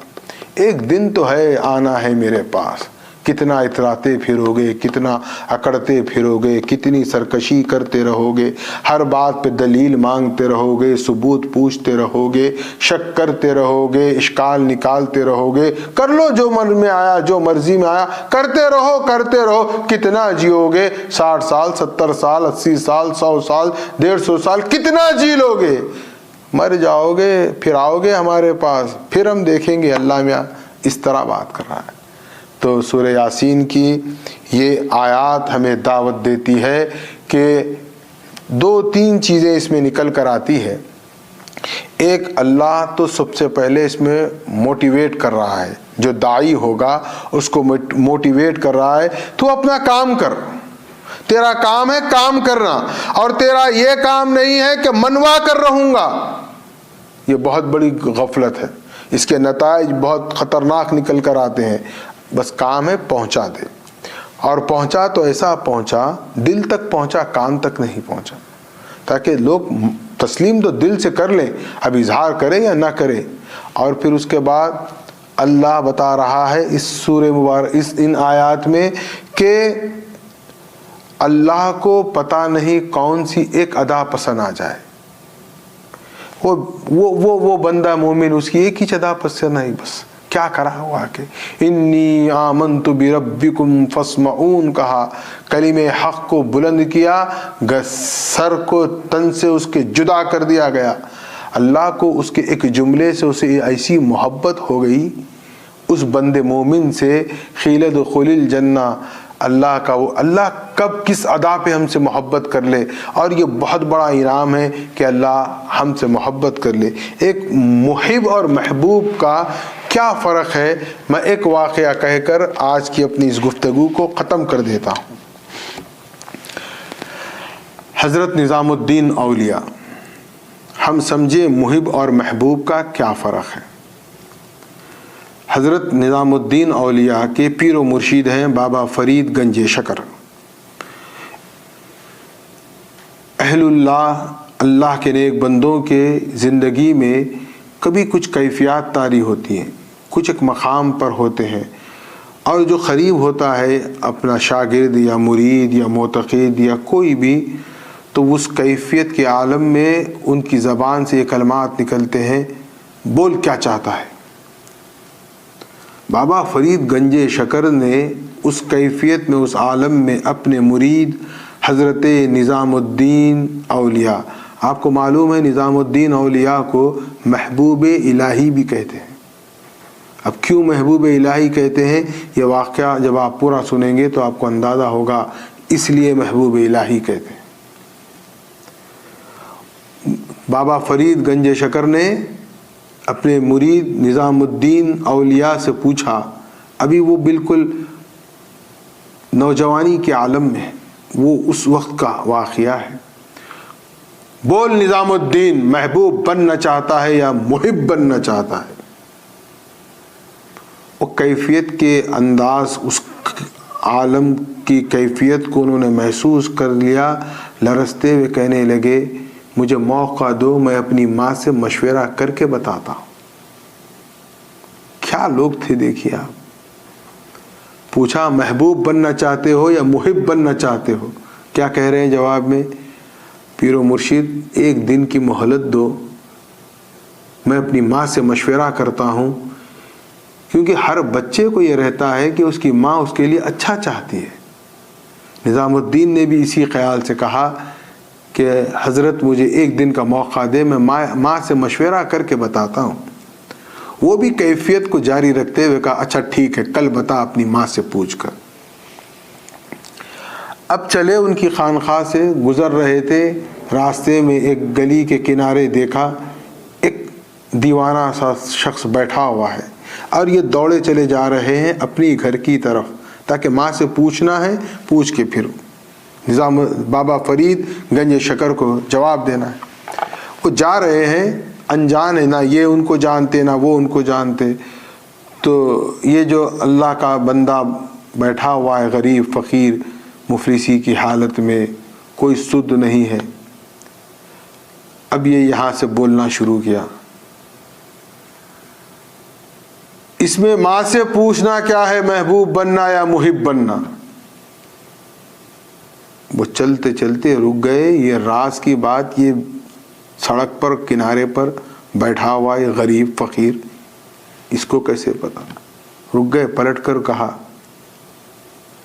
ایک دن تو ہے، آنا ہے میرے پاس. کتنا اتراتے پھرو گے، کتنا اکڑتے پھرو گے، کتنی سرکشی کرتے رہو گے، ہر بات پہ دلیل مانگتے رہو گے، ثبوت پوچھتے رہو گے، شک کرتے رہو گے، اشکال نکالتے رہو گے. کر لو جو من میں آیا، جو مرضی میں آیا، کرتے رہو کرتے رہو. کتنا جیو گے؟ 60 سال، 70 سال، 80 سال، 100 سال، 150 سال، کتنا جی لو گے؟ مر جاؤ گے، پھر آؤ گے ہمارے پاس، پھر ہم دیکھیں گے. اللہ میاں اس طرح بات کر رہا ہے. تو سورہ یاسین کی یہ آیات ہمیں دعوت دیتی ہے کہ 2-3 چیزیں اس میں نکل کر آتی ہے. ایک، اللہ تو سب سے پہلے اس میں موٹیویٹ کر رہا ہے، جو داعی ہوگا اس کو موٹیویٹ کر رہا ہے، تو اپنا کام کر. تیرا کام ہے کام کرنا، اور تیرا یہ کام نہیں ہے کہ منوا کر رہوں گا. یہ بہت بڑی غفلت ہے، اس کے نتائج بہت خطرناک نکل کر آتے ہیں. بس کام ہے پہنچا دے، اور پہنچا تو ایسا پہنچا، دل تک پہنچا، کان تک نہیں پہنچا، تاکہ لوگ تسلیم تو دل سے کر لیں، اب اظہار کرے یا نہ کرے. اور پھر اس کے بعد اللہ بتا رہا ہے اس سورہ مبارک، ان آیات میں، کہ اللہ کو پتہ نہیں کون سی ایک ادا پسند آ جائے. وہ بندہ مومن، اس کی ایک ہی ادا پسند نہیں، بس کیا کرا ہوا کہ انی آمنت بربکم فاسمعون کہا، کلمہ حق کو بلند کیا، سر کو تن سے اس کے جدا کر دیا گیا. اللہ کو اس کے ایک جملے سے اسے ایسی محبت ہو گئی اس بندے مومن سے، قیل ادخل الجنہ، اللہ کا وہ اللہ کب کس ادا پہ ہم سے محبت کر لے، اور یہ بہت بڑا انعام ہے کہ اللہ ہم سے محبت کر لے۔ ایک محب اور محبوب کا کیا فرق ہے، میں ایک واقعہ کہہ کر آج کی اپنی اس گفتگو کو ختم کر دیتا ہوں۔ حضرت نظام الدین اولیاء، ہم سمجھے محب اور محبوب کا کیا فرق ہے۔ حضرت نظام الدین اولیاء کے پیر و مرشید ہیں بابا فرید گنج شکر۔ اہل اللہ، اللہ کے نیک بندوں کے زندگی میں کبھی کچھ کیفیات طاری ہوتی ہیں، کچھ ایک مقام پر ہوتے ہیں، اور جو قریب ہوتا ہے اپنا شاگرد یا مرید یا معتقد یا کوئی بھی، تو اس کیفیت کے عالم میں ان کی زبان سے یہ کلمات نکلتے ہیں، بول کیا چاہتا ہے۔ بابا فرید گنج شکر نے اس کیفیت میں، اس عالم میں اپنے مرید حضرت نظام الدین اولیاء، آپ کو معلوم ہے نظام الدین اولیاء کو محبوب الہی بھی کہتے ہیں۔ اب کیوں محبوب الہی کہتے ہیں، یہ واقعہ جب آپ پورا سنیں گے تو آپ کو اندازہ ہوگا، اس لیے محبوب الہی کہتے ہیں۔ بابا فرید گنج شکر نے اپنے مرید نظام الدین اولیاء سے پوچھا، ابھی وہ بالکل نوجوانی کے عالم میں، وہ اس وقت کا واقعہ ہے، بول نظام الدین محبوب بننا چاہتا ہے یا محب بننا چاہتا ہے؟ وہ کیفیت کے انداز، اس عالم کی کیفیت کو انہوں نے محسوس کر لیا، لرزتے ہوئے کہنے لگے مجھے موقع دو، میں اپنی ماں سے مشورہ کر کے بتاتا ہوں۔ کیا لوگ تھے دیکھیے آپ۔ پوچھا محبوب بننا چاہتے ہو یا محب بننا چاہتے ہو؟ کیا کہہ رہے ہیں جواب میں؟ پیر و مرشد ایک دن کی مہلت دو، میں اپنی ماں سے مشورہ کرتا ہوں، کیونکہ ہر بچے کو یہ رہتا ہے کہ اس کی ماں اس کے لیے اچھا چاہتی ہے۔ نظام الدین نے بھی اسی خیال سے کہا کہ حضرت مجھے ایک دن کا موقع دے، میں ماں سے مشورہ کر کے بتاتا ہوں۔ وہ بھی کیفیت کو جاری رکھتے ہوئے کہا اچھا ٹھیک ہے، کل بتا اپنی ماں سے پوچھ کر۔ اب چلے ان کی خانقاہ سے، گزر رہے تھے، راستے میں ایک گلی کے کنارے دیکھا ایک دیوانہ سا شخص بیٹھا ہوا ہے، اور یہ دوڑے چلے جا رہے ہیں اپنی گھر کی طرف، تاکہ ماں سے پوچھنا ہے، پوچھ کے پھر نظام بابا فرید گنج شکر کو جواب دینا ہے۔ وہ جا رہے ہیں، انجان ہے، نہ یہ ان کو جانتے نہ وہ ان کو جانتے، تو یہ جو اللہ کا بندہ بیٹھا ہوا ہے غریب فقیر مفلسی کی حالت میں، کوئی سد نہیں ہے۔ اب یہ یہاں سے بولنا شروع کیا، اس میں ماں سے پوچھنا کیا ہے، محبوب بننا یا محب بننا؟ وہ چلتے چلتے رک گئے، یہ راز کی بات، یہ سڑک پر کنارے پر بیٹھا ہوا ہے غریب فقیر، اس کو کیسے پتا؟ رک گئے، پلٹ کر کہا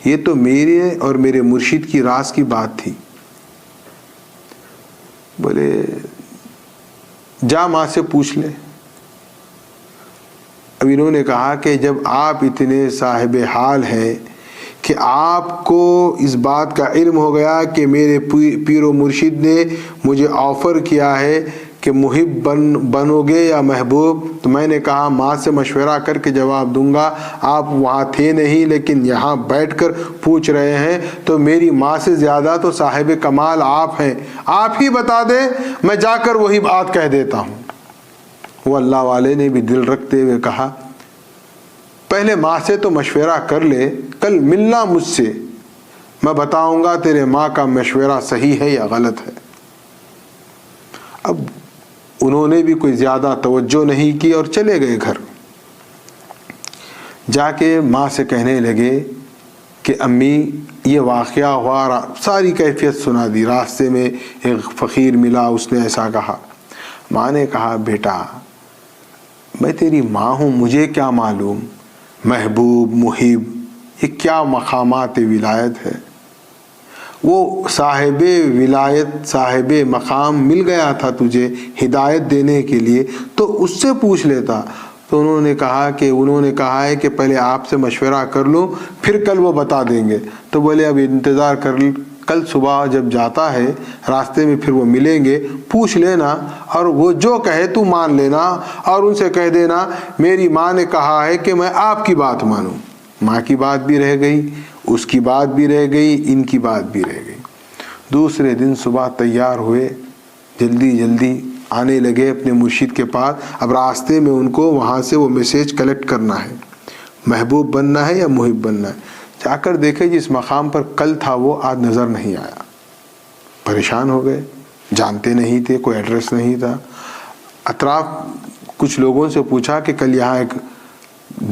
یہ تو میرے اور میرے مرشد کی راز کی بات تھی۔ بولے جا ماں سے پوچھ لے۔ اب انہوں نے کہا کہ جب آپ اتنے صاحب حال ہیں کہ آپ کو اس بات کا علم ہو گیا کہ میرے پیر و مرشد نے مجھے آفر کیا ہے کہ محب بنو گے یا محبوب، تو میں نے کہا ماں سے مشورہ کر کے جواب دوں گا، آپ وہاں تھے نہیں لیکن یہاں بیٹھ کر پوچھ رہے ہیں، تو میری ماں سے زیادہ تو صاحب کمال آپ ہیں، آپ ہی بتا دیں، میں جا کر وہی بات کہہ دیتا ہوں۔ وہ اللہ والے نے بھی دل رکھتے ہوئے کہا پہلے ماں سے تو مشورہ کر لے، کل ملنا مجھ سے، میں بتاؤں گا تیرے ماں کا مشورہ صحیح ہے یا غلط ہے۔ اب انہوں نے بھی کوئی زیادہ توجہ نہیں کی اور چلے گئے گھر۔ جا کے ماں سے کہنے لگے کہ امی یہ واقعہ ہوا، ساری کیفیت سنا دی، راستے میں ایک فقیر ملا، اس نے ایسا کہا۔ ماں نے کہا بیٹا میں تیری ماں ہوں، مجھے کیا معلوم محبوب محب یہ کیا مقامات ولایت ہے؟ وہ صاحب ولایت صاحب مقام مل گیا تھا تجھے ہدایت دینے کے لیے، تو اس سے پوچھ لیتا، تو انہوں نے کہا ہے کہ پہلے آپ سے مشورہ کر لوں پھر کل وہ بتا دیں گے. تو بولے اب انتظار کر، کل صبح جب جاتا ہے راستے میں پھر وہ ملیں گے، پوچھ لینا اور وہ جو کہے تو مان لینا، اور ان سے کہہ دینا میری ماں نے کہا ہے کہ میں آپ کی بات مانوں. ماں کی بات بھی رہ گئی، اس کی بات بھی رہ گئی، ان کی بات بھی رہ گئی. دوسرے دن صبح تیار ہوئے، جلدی آنے لگے اپنے مرشد کے پاس. اب راستے میں ان کو وہاں سے وہ میسیج کلیکٹ کرنا ہے، محبوب بننا ہے یا محب بننا ہے. جا کر دیکھے جس مقام پر کل تھا وہ آج نظر نہیں آیا. پریشان ہو گئے، جانتے نہیں تھے، کوئی ایڈریس نہیں تھا. اطراف کچھ لوگوں سے پوچھا کہ کل یہاں ایک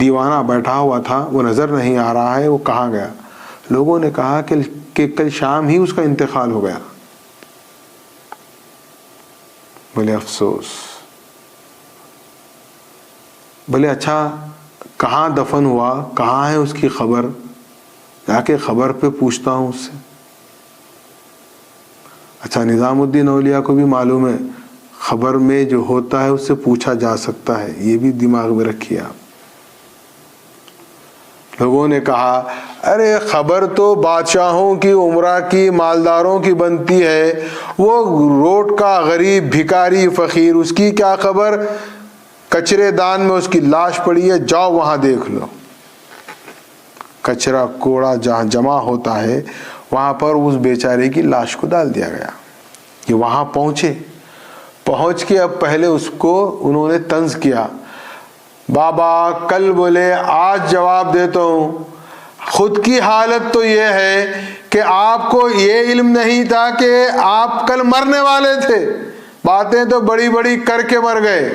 دیوانہ بیٹھا ہوا تھا، وہ نظر نہیں آ رہا ہے، وہ کہاں گیا؟ لوگوں نے کہا کہ کل شام ہی اس کا انتقال ہو گیا. بولے افسوس. بولے اچھا کہاں دفن ہوا، کہاں ہے اس کی خبر؟ جا کے خبر پہ پوچھتا ہوں اس سے. اچھا نظام الدین اولیاء کو بھی معلوم ہے خبر میں جو ہوتا ہے اس سے پوچھا جا سکتا ہے، یہ بھی دماغ میں رکھیے آپ. لوگوں نے کہا ارے خبر تو بادشاہوں کی، عمرہ کی، مالداروں کی بنتی ہے، وہ روڈ کا غریب بھکاری فقیر اس کی کیا خبر؟ کچرے دان میں اس کی لاش پڑی ہے، جاؤ وہاں دیکھ لو. کچرا کوڑا جہاں جمع ہوتا ہے وہاں پر اس بیچارے کی لاش کو ڈال دیا گیا. یہ وہاں پہنچ کے اب پہلے اس کو انہوں نے طنز کیا. بابا کل بولے آج جواب دیتا ہوں. خود کی حالت تو یہ ہے کہ آپ کو یہ علم نہیں تھا کہ آپ کل مرنے والے تھے. باتیں تو بڑی بڑی کر کے مر گئے.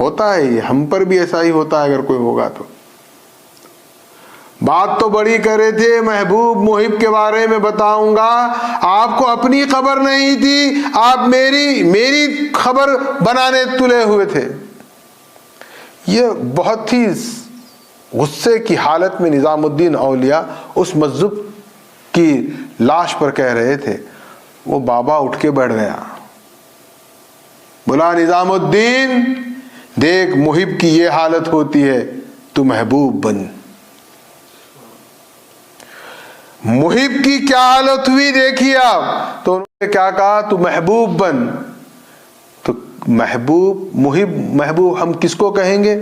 ہوتا ہے یہ، ہم پر بھی ایسا ہی ہوتا ہے اگر کوئی ہوگا تو. بات تو بڑی کرے تھے محبوب محب کے بارے میں بتاؤں گا، آپ کو اپنی خبر نہیں تھی، آپ میری خبر بنانے تلے ہوئے تھے. یہ بہت ہی غصے کی حالت میں نظام الدین اولیاء اس مجذوب کی لاش پر کہہ رہے تھے. وہ بابا اٹھ کے بیٹھ گیا، بولا نظام الدین دیکھ محب کی یہ حالت ہوتی ہے، تو محبوب بن. محب کی کیا حالت ہوئی دیکھیے آپ. تو انہوں نے کیا کہا؟ تو محبوب بن. تو محبوب ہم کس کو کہیں گے؟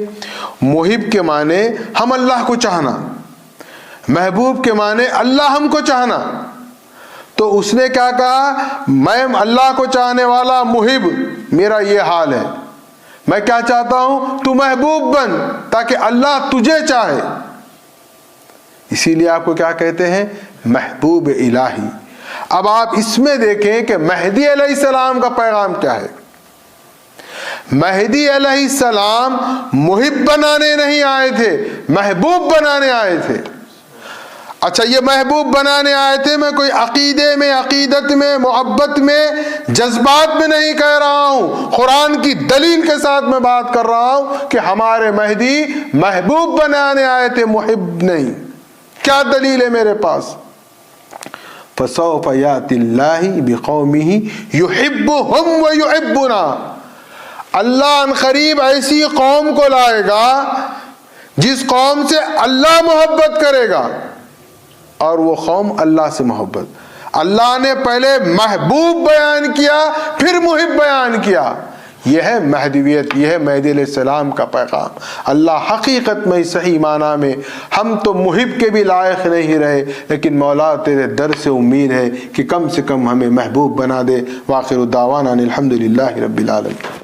محب کے معنی ہم اللہ کو چاہنا، محبوب کے معنی اللہ ہم کو چاہنا. تو اس نے کیا کہا؟ میں اللہ کو چاہنے والا محب، میرا یہ حال ہے، میں کیا چاہتا ہوں؟ تو محبوب بن تاکہ اللہ تجھے چاہے. اسی لیے آپ کو کیا کہتے ہیں؟ محبوب الہی. اب آپ اس میں دیکھیں کہ مہدی علیہ السلام کا پیغام کیا ہے. مہدی علیہ السلام محب بنانے نہیں آئے تھے، محبوب بنانے آئے تھے. اچھا یہ محبوب بنانے آئے تھے، میں کوئی عقیدے میں، عقیدت میں، محبت میں، جذبات میں نہیں کہہ رہا ہوں، قرآن کی دلیل کے ساتھ میں بات کر رہا ہوں کہ ہمارے مہدی محبوب بنانے آئے تھے، محب نہیں. کیا دلیل ہے میرے پاس؟ فَسَوْفَ يَأْتِ اللَّهِ بِقَوْمِهِ يُحِبُّهُمْ وَيُحِبُّنَا. اللہ ان قریب ایسی قوم کو لائے گا جس قوم سے اللہ محبت کرے گا، اور وہ قوم اللہ سے محبت. اللہ نے پہلے محبوب بیان کیا پھر محب بیان کیا. یہ ہے مہدویت، یہ ہے مہدی علیہ السلام کا پیغام. اللہ حقیقت میں صحیح معنی میں ہم تو محب کے بھی لائق نہیں رہے، لیکن مولا تیرے در سے امید ہے کہ کم سے کم ہمیں محبوب بنا دے. وآخر دعوانا الحمدللہ رب العالمین.